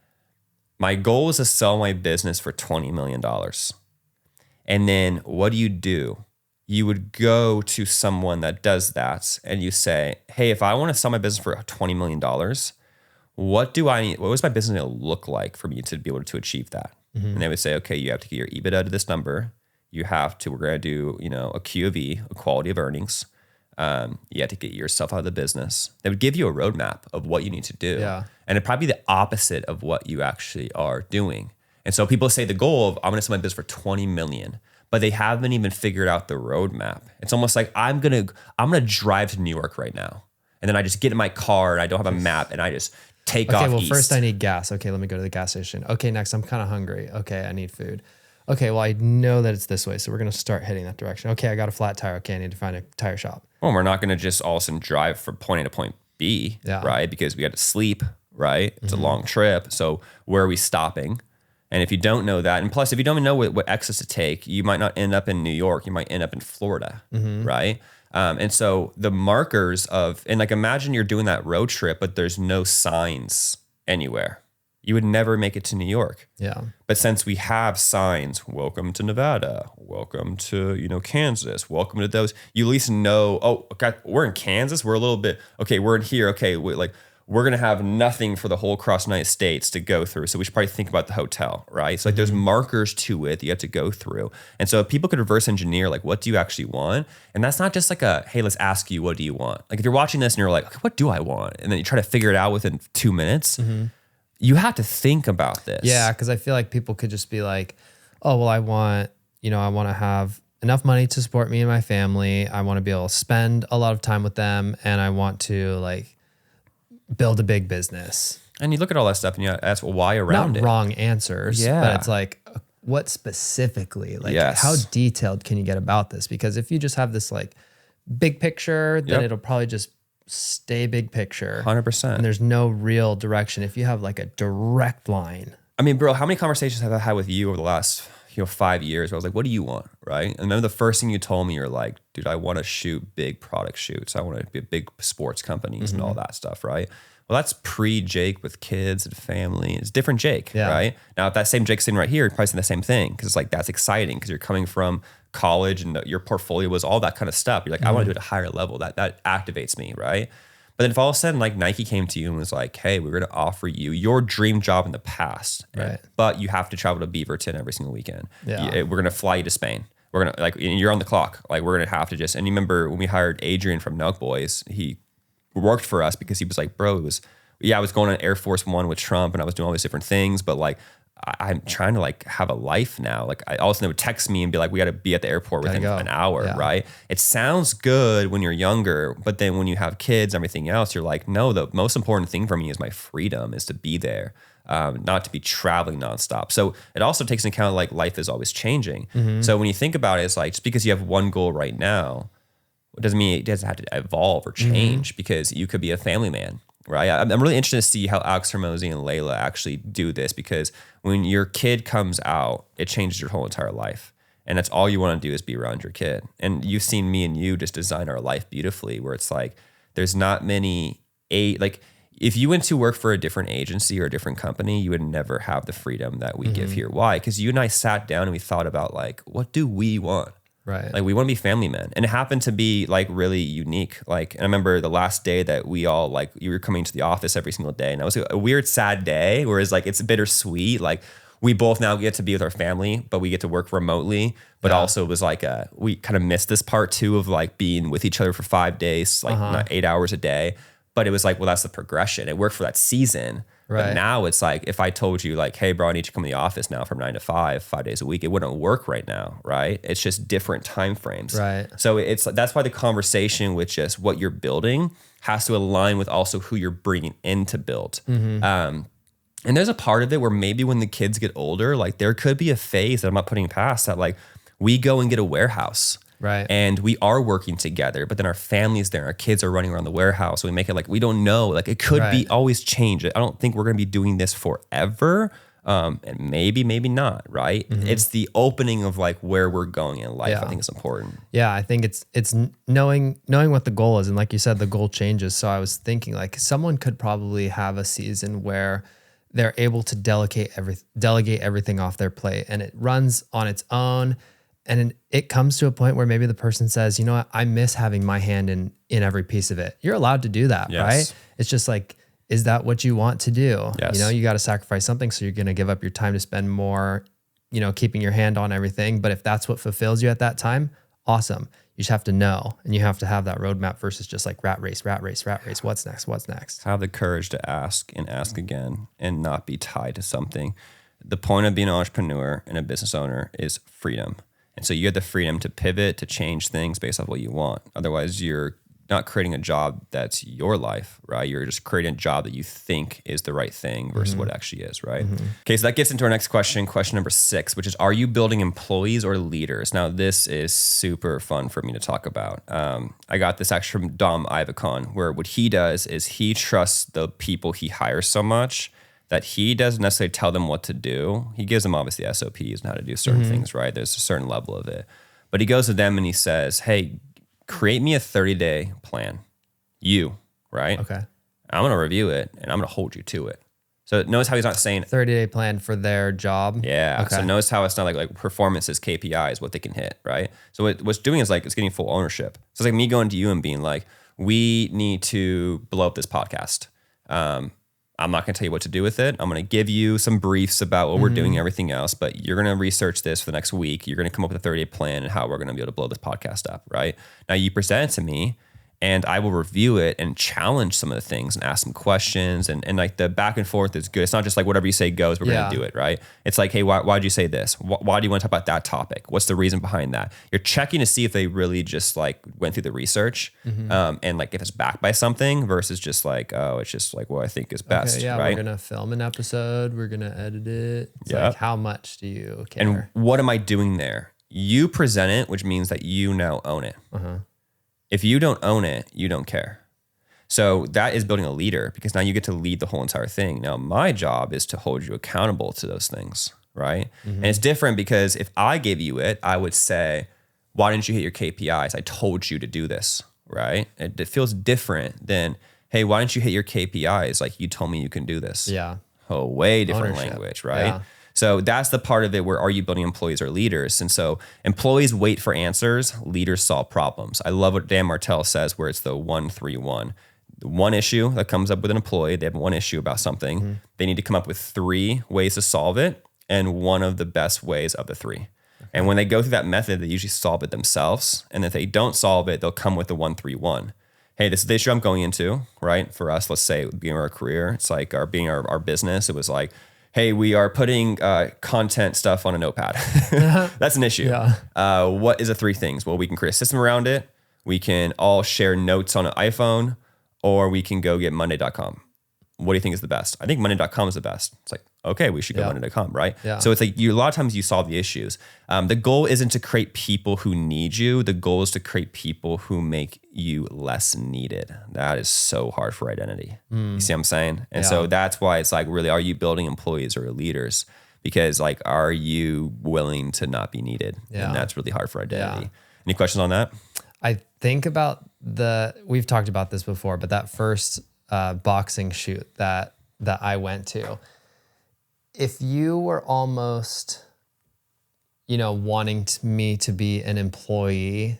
Speaker 1: my goal is to sell my business for $20 million, and then what do? You would go to someone that does that and you say, hey, if I want to sell my business for $20 million, what do I need? What was my business going to look like for me to be able to achieve that? And they would say, okay, you have to get your EBITDA to this number. We're going to do, a QOV, a quality of earnings. You have to get yourself out of the business. They would give you a roadmap of what you need to do. Yeah. And it'd probably be the opposite of what you actually are doing. And so people say the goal of, I'm going to sell my business for 20 million. But they haven't even figured out the roadmap. It's almost like I'm gonna drive to New York right now, and then I just get in my car and I don't have a map and I just take off.
Speaker 2: Okay, well,
Speaker 1: east.
Speaker 2: first I need gas. Okay, let me go to the gas station. Okay, next I'm kind of hungry. Okay, I need food. Okay, well I know that it's this way, so we're gonna start heading that direction. Okay, I got a flat tire. Okay, I need to find a tire shop.
Speaker 1: Well, we're not gonna just all of a sudden drive from point A to point B, right? Because we got to sleep, right? It's a long trip. So where are we stopping? And if you don't know that, and plus if you don't even know what exits to take, you might not end up in New York, you might end up in Florida, right? And so the markers and like imagine you're doing that road trip, but there's no signs anywhere. You would never make it to New York. Yeah. But since we have signs, welcome to Nevada, welcome to, Kansas, welcome to those, you at least know, oh, God, we're in Kansas, we're a little bit, okay, we're in here, okay, we're going to have nothing for the whole cross United States to go through. So we should probably think about the hotel, right? So there's markers to it that you have to go through. And so if people could reverse engineer, what do you actually want? And that's not just hey, let's ask you, what do you want? Like if you're watching this and you're like, okay, what do I want? And then you try to figure it out within 2 minutes, you have to think about this.
Speaker 2: Yeah, because I feel like people could just be like, oh, well, I want I want to have enough money to support me and my family. I want to be able to spend a lot of time with them, and I want to like build a big business.
Speaker 1: And you look at all that stuff and you ask, well, why around
Speaker 2: Not
Speaker 1: it?
Speaker 2: wrong answers,
Speaker 1: Yeah.
Speaker 2: but it's like, what specifically? Like,
Speaker 1: Yes.
Speaker 2: how detailed can you get about this? Because if you just have this like big picture, then it'll probably just stay big picture.
Speaker 1: 100%.
Speaker 2: And there's no real direction. If you have like a direct line.
Speaker 1: I mean, bro, how many conversations have I had with you over the last 5 years where I was like, what do you want, right? And remember the first thing you told me, you're like, dude, I want to shoot big product shoots. I want to be a big sports companies and all that stuff, right? Well, that's pre-Jake with kids and family. It's different Jake, right? Now, if that same Jake's sitting right here, you're probably saying the same thing because it's like, that's exciting because you're coming from college and your portfolio was all that kind of stuff. You're like, I want to do it at a higher level. That activates me, right? But then if all of a sudden like Nike came to you and was like, hey, we're going to offer you your dream job in the past, but you have to travel to Beaverton every single weekend. We're going to fly you to Spain. We're going to like, you're on the clock. Like we're going to have to just, and you remember when we hired Adrian from Nelk Boys, he worked for us because he was like, bro, I was going on Air Force One with Trump and I was doing all these different things, but like, I'm trying to like have a life now. Like I also would text me and be like, we got to be at the airport within an hour, right? It sounds good when you're younger, but then when you have kids, everything else, you're like, no, the most important thing for me is my freedom is to be there, not to be traveling nonstop. So it also takes into account like life is always changing. So when you think about it, it's like, just because you have one goal right now, it doesn't mean it doesn't have to evolve or change because you could be a family man. Right. I'm really interested to see how Alex Hormozy and Layla actually do this because when your kid comes out, it changes your whole entire life. And that's all you want to do is be around your kid. And you've seen me and you just design our life beautifully where it's like, there's not many, like if you went to work for a different agency or a different company, you would never have the freedom that we give here. Why? Because you and I sat down and we thought about like, what do we want?
Speaker 2: Right.
Speaker 1: Like we want to be family men. And it happened to be like really unique. Like, and I remember the last day that we all like, you were coming to the office every single day and that was a weird, sad day, whereas like, it's bittersweet. Like we both now get to be with our family, but we get to work remotely. But also it was like, we kind of missed this part too of like being with each other for 5 days, like not 8 hours a day. But it was like, well, that's the progression. It worked for that season. Right. But now it's like, if I told you like, hey bro, I need you to come to the office now from 9 to 5, 5 days a week, it wouldn't work right now, right? It's just different time frames.
Speaker 2: Right.
Speaker 1: So that's why the conversation with just what you're building has to align with also who you're bringing in to build. And there's a part of it where maybe when the kids get older, like there could be a phase that I'm not putting past that like we go and get a warehouse.
Speaker 2: Right.
Speaker 1: And we are working together, but then our family's there. Our kids are running around the warehouse. So we make it like, we don't know. Like it could be always change. I don't think we're going to be doing this forever. And maybe not, right? It's the opening of like where we're going in life. I think it's important.
Speaker 2: Yeah. I think it's knowing what the goal is. And like you said, the goal changes. So I was thinking like someone could probably have a season where they're able to delegate everything off their plate and it runs on its own. And it comes to a point where maybe the person says, you know what, I miss having my hand in every piece of it. You're allowed to do that, right? It's just like, is that what you want to do?
Speaker 1: Yes.
Speaker 2: You know, you got to sacrifice something. So you're going to give up your time to spend more, keeping your hand on everything. But if that's what fulfills you at that time, awesome. You just have to know, and you have to have that roadmap versus just like rat race. What's next?
Speaker 1: Have the courage to ask and ask again and not be tied to something. The point of being an entrepreneur and a business owner is freedom. And so you have the freedom to pivot, to change things based off what you want. Otherwise, you're not creating a job that's your life, right? You're just creating a job that you think is the right thing versus what it actually is, right? Okay, so that gets into our next question number 6, which is, are you building employees or leaders? Now, this is super fun for me to talk about. I got this actually from Dom Ivacon, where what he does is he trusts the people he hires so much that he doesn't necessarily tell them what to do. He gives them obviously SOPs and how to do certain things, right? There's a certain level of it. But he goes to them and he says, hey, create me a 30-day plan. Right?
Speaker 2: Okay.
Speaker 1: I'm going to review it and I'm going to hold you to it. So notice how he's not saying
Speaker 2: 30-day plan for their job.
Speaker 1: Yeah.
Speaker 2: Okay.
Speaker 1: So notice how it's not like performances, KPIs, what they can hit, right? So what's doing is like, it's getting full ownership. So it's like me going to you and being like, we need to blow up this podcast. I'm not going to tell you what to do with it. I'm going to give you some briefs about what we're doing and everything else, but you're going to research this for the next week. You're going to come up with a 30-day plan and how we're going to be able to blow this podcast up, right? Now you present it to me and I will review it and challenge some of the things and ask some questions. And like the back and forth is good. It's not just like whatever you say goes, we're going to do it, right? It's like, hey, why did you say this? Why do you want to talk about that topic? What's the reason behind that? You're checking to see if they really just like went through the research and like if it's backed by something versus just like, oh, it's just like what I think is best,
Speaker 2: yeah,
Speaker 1: right?
Speaker 2: we're going to film an episode. We're going to edit it. It's like, how much do you care?
Speaker 1: And what am I doing there? You present it, which means that you now own it. If you don't own it, you don't care. So that is building a leader because now you get to lead the whole entire thing. Now, my job is to hold you accountable to those things, right? And it's different because if I gave you it, I would say, why didn't you hit your KPIs? I told you to do this, right? It feels different than, hey, why didn't you hit your KPIs? Like you told me you can do this.
Speaker 2: Yeah.
Speaker 1: Oh, way different
Speaker 2: Ownership.
Speaker 1: language, right?
Speaker 2: Yeah.
Speaker 1: So that's the part of it where are you building employees or leaders? And so employees wait for answers, leaders solve problems. I love what Dan Martell says where it's the 1-3-1. One issue that comes up with an employee, they have one issue about something. They need to come up with 3 ways to solve it and one of the best ways of the 3. And when they go through that method, they usually solve it themselves. And if they don't solve it, they'll come with the 1-3-1. Hey, this is the issue I'm going into, right? For us, let's say being our career, it's like our business. It was like, hey, we are putting content stuff on a notepad. That's an issue.
Speaker 2: Yeah.
Speaker 1: What is the 3 things? Well, we can create a system around it. We can all share notes on an iPhone, or we can go get Monday.com. What do you think is the best? I think Monday.com is the best. It's like, okay, we should go Monday.com, right?
Speaker 2: Yeah.
Speaker 1: So it's like a lot of times you solve the issues. The goal isn't to create people who need you. The goal is to create people who make you less needed. That is so hard for identity. You see what I'm saying? And so that's why it's like, really, are you building employees or leaders? Because like, are you willing to not be needed?
Speaker 2: Yeah.
Speaker 1: And that's really hard for identity. Any questions on that?
Speaker 2: I think about we've talked about this before, but that first boxing shoot that I went to, if you were almost, wanting me to be an employee,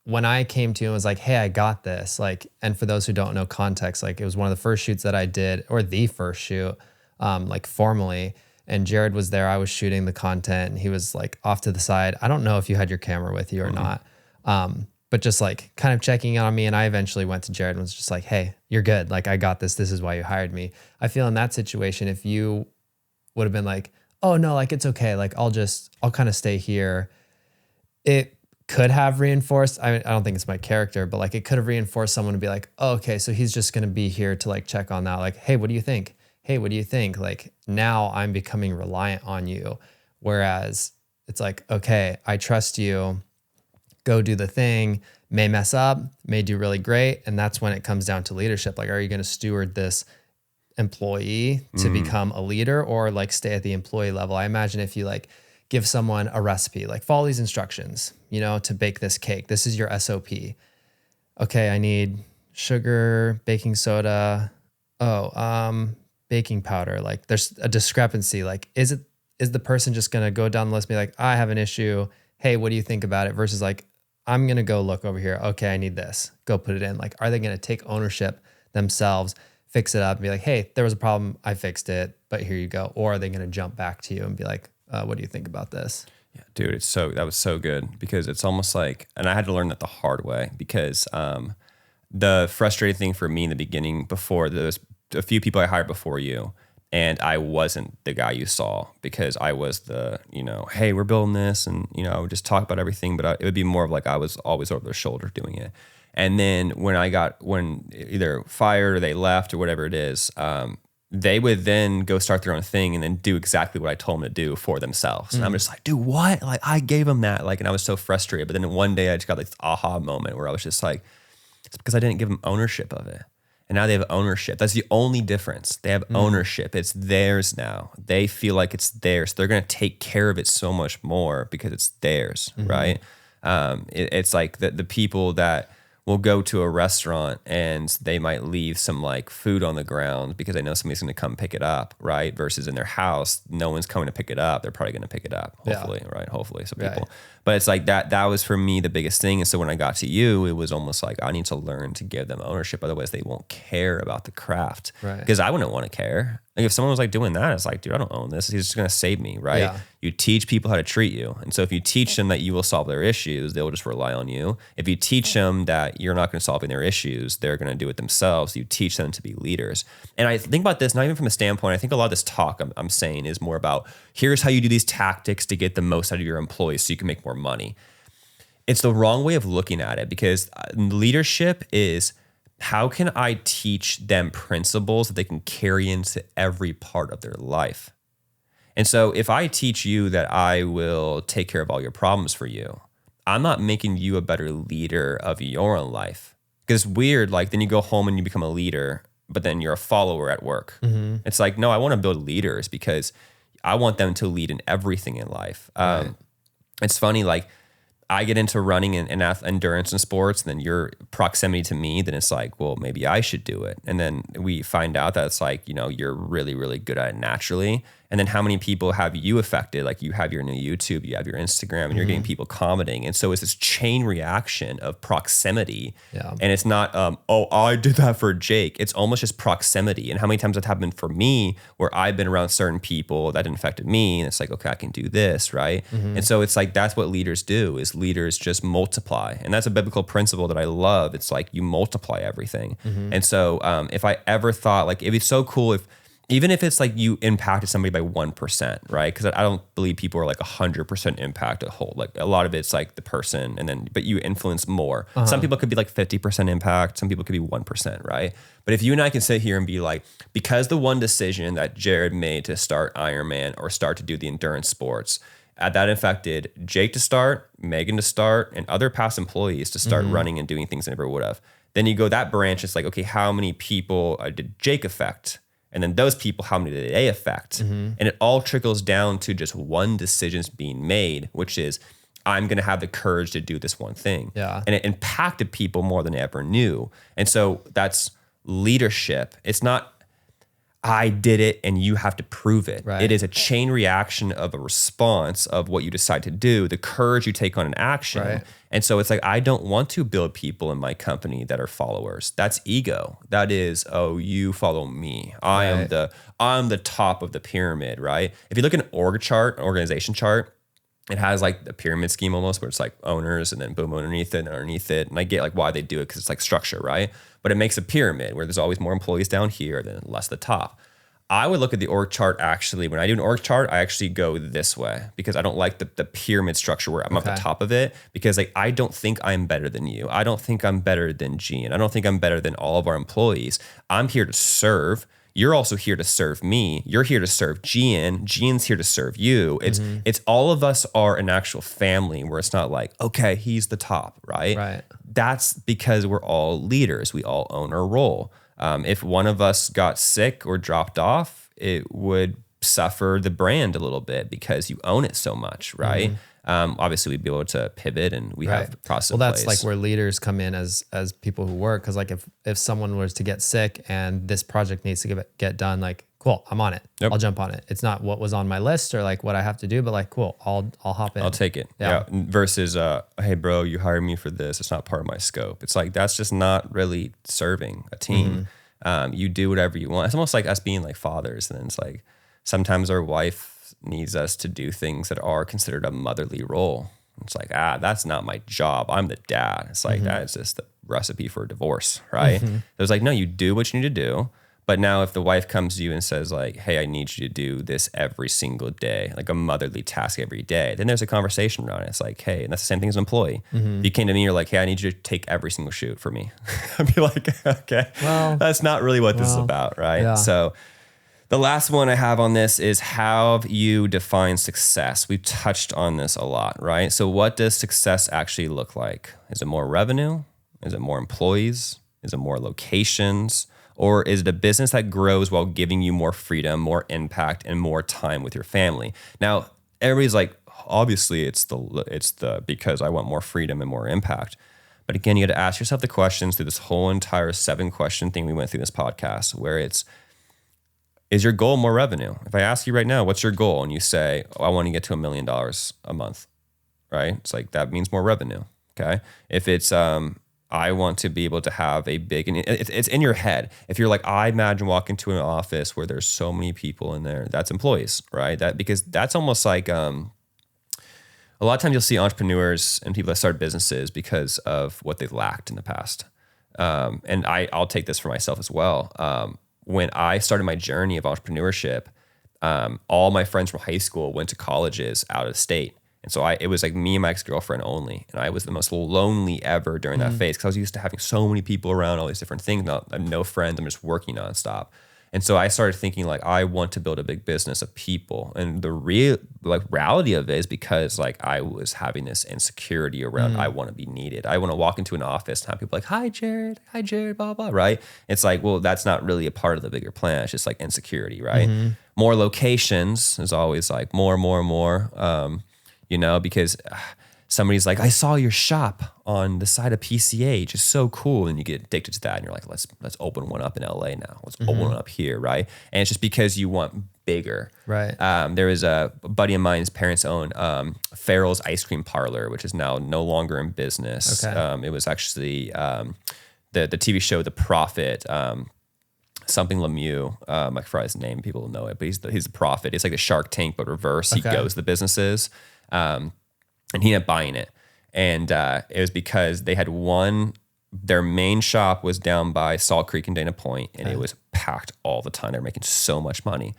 Speaker 2: when I came to you and was like, hey, I got this, like, and for those who don't know context, like it was one of the first shoots that I did, or the first shoot, like formally, and Jared was there. I was shooting the content and he was like off to the side. I don't know if you had your camera with you or not. But just like kind of checking on me. And I eventually went to Jared and was just like, hey, you're good. Like I got this. This is why you hired me. I feel in that situation, if you would have been like, oh no, like it's okay. Like I'll kind of stay here. It could have reinforced, I don't think it's my character, but like it could have reinforced someone to be like, oh, okay, so he's just going to be here to like check on that. Like, hey, what do you think? Hey, what do you think? Like now I'm becoming reliant on you. Whereas it's like, okay, I trust you. Go do the thing, may mess up, may do really great. And that's when it comes down to leadership. Like, are you going to steward this employee to become a leader or like stay at the employee level? I imagine if you like give someone a recipe, like follow these instructions, to bake this cake. This is your SOP. Okay, I need sugar, baking soda. Baking powder. Like there's a discrepancy. Like, is the person just going to go down the list and be like, I have an issue. Hey, what do you think about it? Versus like, I'm going to go look over here. Okay, I need this. Go put it in. Like, are they going to take ownership themselves, fix it up and be like, hey, there was a problem. I fixed it, but here you go. Or are they going to jump back to you and be like, what do you think about this?
Speaker 1: Yeah, dude, that was so good because it's almost like, and I had to learn that the hard way because the frustrating thing for me in the beginning, before there was a few people I hired before you, and I wasn't the guy you saw because I was the, hey, we're building this, and I would just talk about everything, but it would be more of like I was always over their shoulder doing it. And then when either fired or they left or whatever it is, they would then go start their own thing and then do exactly what I told them to do for themselves. And I'm just like, dude, what? Like I gave them that, like, and I was so frustrated. But then one day I just got this aha moment where I was just like, it's because I didn't give them ownership of it. And now they have ownership. That's the only difference. They have ownership. It's theirs now. They feel like it's theirs. They're going to take care of it so much more because it's theirs, right? It's like the people that will go to a restaurant and they might leave some like food on the ground because they know somebody's going to come pick it up, right? Versus in their house, no one's coming to pick it up. They're probably going to pick it up, hopefully, right? Hopefully, some people. But it's like that was for me the biggest thing. And so when I got to you, it was almost like I need to learn to give them ownership. Otherwise, they won't care about the craft.
Speaker 2: Right.
Speaker 1: Because I wouldn't want to care. Like if someone was like doing that, it's like, dude, I don't own this. He's just going to save me, right?
Speaker 2: Yeah.
Speaker 1: You teach people how to treat you. And so if you teach them that you will solve their issues, they'll just rely on you. If you teach them that you're not going to solve their issues, they're going to do it themselves. You teach them to be leaders. And I think about this, not even from a standpoint, I think a lot of this talk I'm saying is more about here's how you do these tactics to get the most out of your employees so you can make more money. It's the wrong way of looking at it because leadership is, how can I teach them principles that they can carry into every part of their life? And so if I teach you that I will take care of all your problems for you, I'm not making you a better leader of your own life. Because it's weird, like then you go home and you become a leader, but then you're a follower at work. Mm-hmm. It's like, no, I want to build leaders because I want them to lead in everything in life. Right. It's funny, like, I get into running and endurance and sports, and then your proximity to me, then it's like, well, maybe I should do it. And then we find out that it's like, you're really, really good at it naturally. And then how many people have you affected? Like you have your new YouTube, you have your Instagram, and you're getting people commenting. And so it's this chain reaction of proximity. Yeah. And it's not, I did that for Jake. It's almost just proximity. And how many times that's happened for me where I've been around certain people that affected me. And it's like, okay, I can do this, right? And so it's like, that's what leaders do, is leaders just multiply. And that's a biblical principle that I love. It's like you multiply everything. And so if I ever thought, like, it'd be so cool even if it's like you impacted somebody by 1%, right? Because I don't believe people are like 100% impact a whole. Like a lot of it's like the person, but you influence more. Some people could be like 50% impact. Some people could be 1%, right? But if you and I can sit here and be like, because the one decision that Jared made to start Ironman or start to do the endurance sports, that affected Jake to start, Megan to start, and other past employees to start running and doing things they never would have. Then you go that branch, it's like, okay, how many people did Jake affect? And then those people, how many did they affect? And it all trickles down to just one decision being made, which is, I'm going to have the courage to do this one thing. Yeah. And it impacted people more than I ever knew. And so that's leadership. It's not, I did it and you have to prove it. Right. It is a chain reaction of a response of what you decide to do, the courage you take on an action. Right. And so it's like, I don't want to build people in my company that are followers. That's ego. That is, oh, you follow me. I'm the top of the pyramid, right? If you look at an organization chart, it has like the pyramid scheme almost, where it's like owners and then boom underneath it and underneath it. And I get like why they do it, because it's like structure, right? But it makes a pyramid where there's always more employees down here than less at the top. I would look at the org chart actually. When I do an org chart, I actually go this way, because I don't like the pyramid structure where I'm at the top of it, because like I don't think I'm better than you. I don't think I'm better than Gene. I don't think I'm better than all of our employees. I'm here to serve. You're also here to serve me. You're here to serve Gian. Gian's here to serve you. It's all of us are an actual family, where it's not like, okay, he's the top, right? Right. That's because we're all leaders. We all own our role. If one of us got sick or dropped off, it would suffer the brand a little bit, because you own it so much, right? Obviously, we'd be able to pivot, and we have the process. Well,
Speaker 2: that's like where leaders come in as people who work. Because like if someone was to get sick and this project needs to get done, like, cool, I'm on it. Yep. I'll jump on it. It's not what was on my list or like what I have to do, but like, cool, I'll hop in.
Speaker 1: I'll take it. Yeah. Versus, hey, bro, you hired me for this. It's not part of my scope. It's like, that's just not really serving a team. You do whatever you want. It's almost like us being like fathers. And then it's like, sometimes our wife needs us to do things that are considered a motherly role. It's like, that's not my job. I'm the dad. It's like, that is just the recipe for a divorce, right? It's like, no, you do what you need to do. But now if the wife comes to you and says like, hey, I need you to do this every single day, like a motherly task every day, then there's a conversation around it. It's like, hey, and that's the same thing as an employee. If you came to me, you're like, hey, I need you to take every single shoot for me. I'd be like, okay, well, that's not really what this is about, right? Yeah. So the last one I have on this is, how you define success. We've touched on this a lot, right? So what does success actually look like? Is it more revenue? Is it more employees? Is it more locations? Or is it a business that grows while giving you more freedom, more impact, and more time with your family? Now, everybody's like, obviously it's the because I want more freedom and more impact. But again, you got to ask yourself the questions through this whole entire 7-question thing we went through this podcast, where it's, is your goal more revenue? If I ask you right now, what's your goal? And you say, I want to get to $1 million a month, right? It's like, that means more revenue, okay? If it's, I want to be able to have a big, and it's in your head. If you're like, I imagine walking to an office where there's so many people in there, that's employees, right? Because that's almost like, a lot of times you'll see entrepreneurs and people that start businesses because of what they've lacked in the past. And I'll take this for myself as well. When I started my journey of entrepreneurship, all my friends from high school went to colleges out of state. And so it was like me and my ex-girlfriend only. And I was the most lonely ever during that phase because I was used to having so many people around, all these different things. Now I have no friends. I'm just working nonstop. And so I started thinking like, I want to build a big business of people. And the reality of it is because like I was having this insecurity around, I want to be needed. I want to walk into an office and have people like, hi, Jared, blah, blah, right? It's like, well, that's not really a part of the bigger plan. It's just like insecurity, right? More locations is always like more, because somebody's like, I saw your shop on the side of PCH. It's so cool. And you get addicted to that. And you're like, let's open one up in LA now. Let's open one up here, right? And it's just because you want bigger.
Speaker 2: Right.
Speaker 1: There was a buddy of mine's parents owned Farrell's Ice Cream Parlor, which is now no longer in business.
Speaker 2: Okay.
Speaker 1: It was actually the TV show The Prophet, something Lemieux. I forgot his name. People will know it, but he's the prophet. It's like the Shark Tank, but reverse. He goes to the businesses. And he ended up buying it. And it was because they had their main shop was down by Salt Creek and Dana Point, and it was packed all the time. They're making so much money.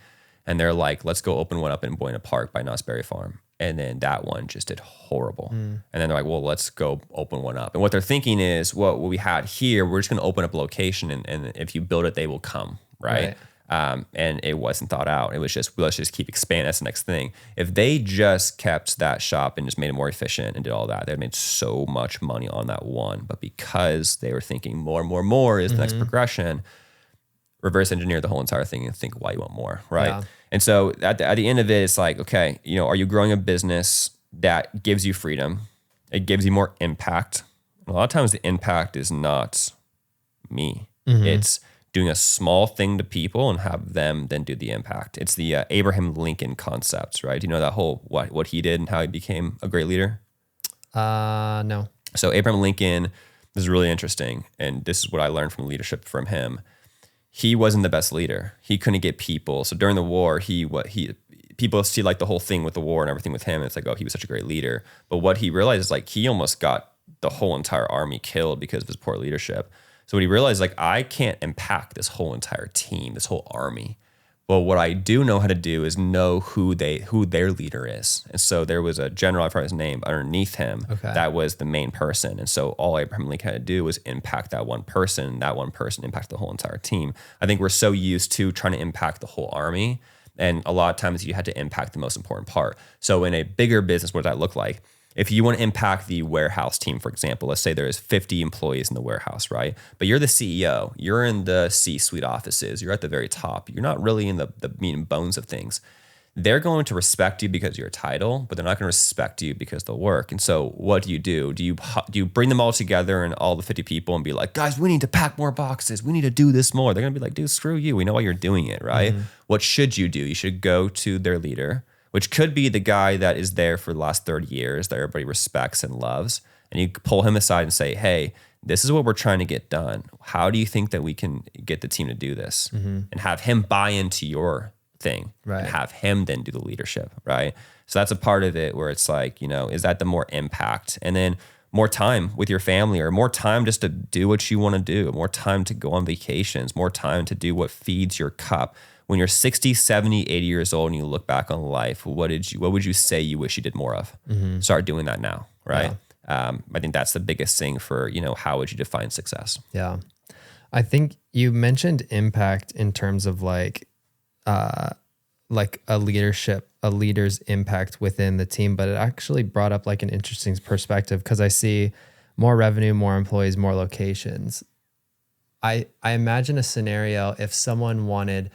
Speaker 1: And they're like, let's go open one up in Buena Park by Knott's Berry Farm. And then that one just did horrible. And then they're like, well, let's go open one up. And what they're thinking is, well, what we had here, we're just going to open up a location. And if you build it, they will come, right? And it wasn't thought out. It was just, let's just keep expanding. That's the next thing. If they just kept that shop and just made it more efficient and did all that, they'd made so much money on that one. But because they were thinking more is the next progression, reverse engineer the whole entire thing and think why you want more, right?
Speaker 2: Yeah.
Speaker 1: And so at the end of it, it's like, okay, are you growing a business that gives you freedom? It gives you more impact. A lot of times the impact is not me. It's doing a small thing to people and have them then do the impact. It's the Abraham Lincoln concepts, right? Do you know that whole what he did and how he became a great leader?
Speaker 2: No.
Speaker 1: So Abraham Lincoln, this is really interesting, and this is what I learned from leadership from him. He wasn't the best leader. He couldn't get people. So during the war, people see like the whole thing with the war and everything with him. It's like, oh, he was such a great leader. But what he realized is like he almost got the whole entire army killed because of his poor leadership. So what he realized, like, I can't impact this whole entire team, this whole army. Well, what I do know how to do is know who their leader is. And so there was a general, I forgot his name, underneath him, that was the main person. And so all Abraham Lincoln had to do was impact that one person, and that one person impacted the whole entire team. I think we're so used to trying to impact the whole army. And a lot of times you had to impact the most important part. So in a bigger business, what does that look like? If you want to impact the warehouse team, for example, let's say there's 50 employees in the warehouse, right? But you're the CEO, you're in the C-suite offices, you're at the very top. You're not really in the meat and bones of things. They're going to respect you because of your title, but they're not going to respect you because of the work. And so what do? Do you bring them all together and all the 50 people and be like, guys, we need to pack more boxes. We need to do this more. They're going to be like, dude, screw you. We know why you're doing it, right? What should you do? You should go to their leader, which could be the guy that is there for the last 30 years that everybody respects and loves. And you pull him aside and say, hey, this is what we're trying to get done. How do you think that we can get the team to do this? And have him buy into your thing, right? And have him then do the leadership, right? So that's a part of it where it's like, is that the more impact? And then more time with your family, or more time just to do what you want to do, more time to go on vacations, more time to do what feeds your cup. When you're 60, 70, 80 years old and you look back on life, what would you say you wish you did more of? Start doing that now, right? Yeah. I think that's the biggest thing for, how would you define success?
Speaker 2: Yeah. I think you mentioned impact in terms of like a leader's impact within the team, but it actually brought up like an interesting perspective because I see more revenue, more employees, more locations. I imagine a scenario if someone wanted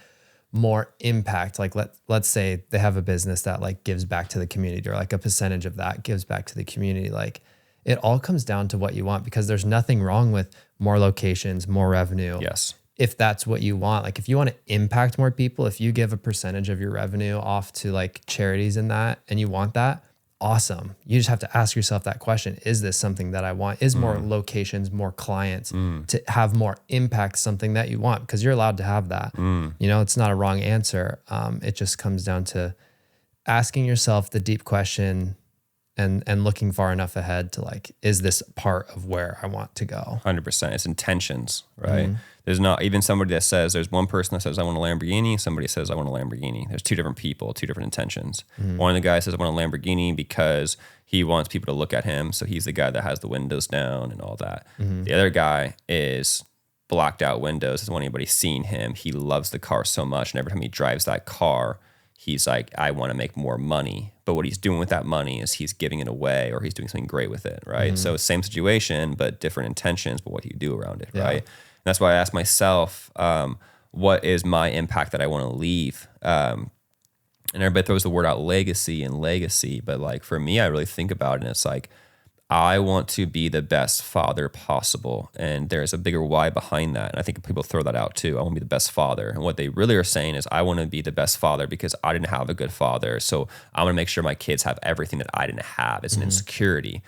Speaker 2: more impact, like let's say they have a business that like gives back to the community, or like a percentage of that gives back to the community. Like it all comes down to what you want, because there's nothing wrong with more locations, more revenue.
Speaker 1: Yes.
Speaker 2: If that's what you want, like if you want to impact more people, if you give a percentage of your revenue off to like charities and that, and you want that, awesome. You just have to ask yourself that question. Is this something that I want? Is more locations, more clients to have more impact something that you want? Because you're allowed to have that. You know, it's not a wrong answer. It just comes down to asking yourself the deep question and looking far enough ahead to like, is this part of where I want to go?
Speaker 1: 100%. It's intentions, right? There's not even somebody that says, there's one person that says, I want a Lamborghini. Somebody says, I want a Lamborghini. There's two different people, two different intentions. One of the guys says, I want a Lamborghini because he wants people to look at him. So he's the guy that has the windows down and all that. The other guy is blacked out windows. Doesn't want anybody seeing him. He loves the car so much. And every time he drives that car, he's like, I want to make more money. But what he's doing with that money is he's giving it away or he's doing something great with it, right? So same situation, but different intentions, but what do you do around it, right? And that's why I ask myself, what is my impact that I want to leave? And everybody throws the word out legacy, but like for me, I really think about it and it's like, I want to be the best father possible. And there's a bigger why behind that. And I think people throw that out too. I want to be the best father. And what they really are saying is I want to be the best father because I didn't have a good father. So I want to make sure my kids have everything that I didn't have. It's an insecurity.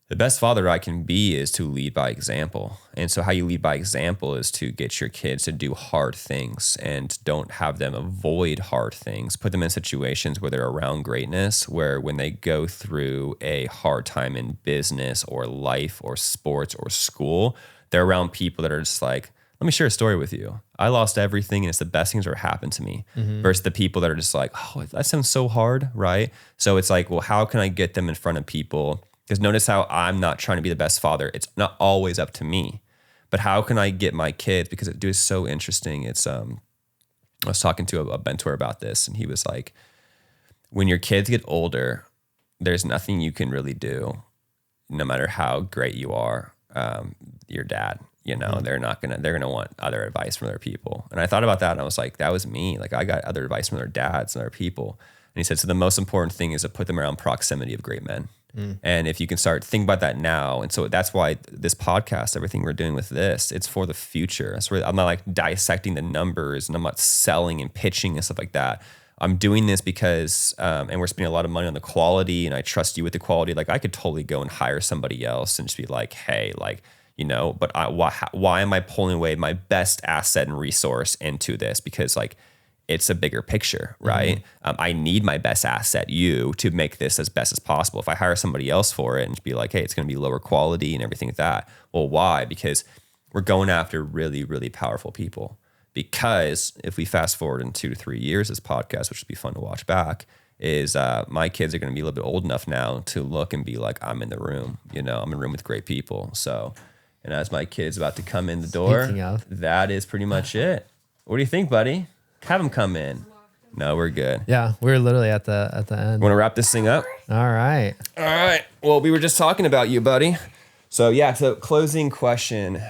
Speaker 1: The best father I can be is to lead by example. And so how you lead by example is to get your kids to do hard things and don't have them avoid hard things. Put them in situations where they're around greatness, where when they go through a hard time in business or life or sports or school, they're around people that are just like, let me share a story with you. I lost everything and it's the best things that ever happened to me versus the people that are just like, oh, that sounds so hard, right? So it's like, well, how can I get them in front of people? Because notice how I'm not trying to be the best father. It's not always up to me, but how can I get my kids? Because it is so interesting. It's I was talking to a mentor about this, and he was like, when your kids get older, there's nothing you can really do, no matter how great you are. Your dad, you know, they're gonna want other advice from other people. And I thought about that, and I was like, that was me. Like I got other advice from their dads and other people. And he said, so the most important thing is to put them around proximity of great men. And if you can start think about that now. And so that's why this podcast, everything we're doing with this, it's for the future. That's where I'm not like dissecting the numbers and I'm not selling and pitching and stuff like that. I'm doing this because, and we're spending a lot of money on the quality and I trust you with the quality. Like I could totally go and hire somebody else and just be like, hey, like, you know, but why am I pulling away my best asset and resource into this? Because like, it's a bigger picture, right? I need my best asset, you, to make this as best as possible. If I hire somebody else for it and be like, hey, it's going to be lower quality and everything like that. Well, why? Because we're going after really, really powerful people. Because if we fast forward in 2 to 3 years, this podcast, which would be fun to watch back, is my kids are going to be a little bit old enough now to look and be like, I'm in the room, you know, I'm in a room with great people. So, and as my kid's about to come in the door, that is pretty much it. What do you think, buddy? Have them come in. No, we're good.
Speaker 2: Yeah, we're literally at the end.
Speaker 1: Want to wrap this thing up?
Speaker 2: All right.
Speaker 1: Well, we were just talking about you, buddy. So yeah, so closing question.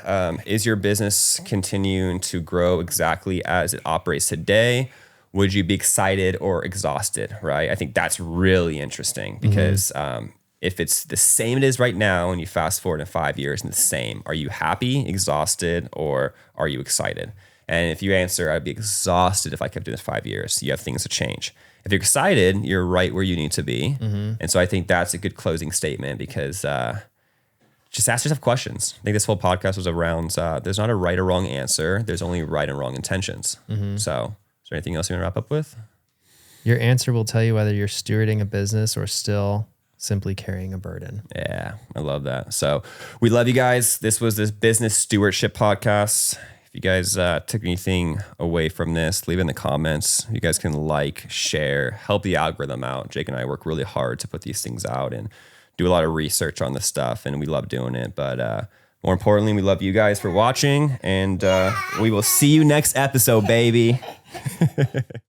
Speaker 1: Is your business continuing to grow exactly as it operates today? Would you be excited or exhausted, right? I think that's really interesting because if it's the same it is right now and you fast forward in 5 years and the same, are you happy, exhausted, or are you excited? And if you answer, I'd be exhausted if I kept doing this 5 years. You have things to change. If you're excited, you're right where you need to be. And so I think that's a good closing statement because just ask yourself questions. I think this whole podcast was around, there's not a right or wrong answer. There's only right and wrong intentions. So is there anything else you want to wrap up with?
Speaker 2: Your answer will tell you whether you're stewarding a business or still simply carrying a burden.
Speaker 1: Yeah, I love that. So we love you guys. This was this Business Stewardship podcast. If you guys took anything away from this, leave it in the comments. You guys can like, share, help the algorithm out. Jake and I work really hard to put these things out and do a lot of research on this stuff, and we love doing it. But more importantly, we love you guys for watching, and we will see you next episode, baby.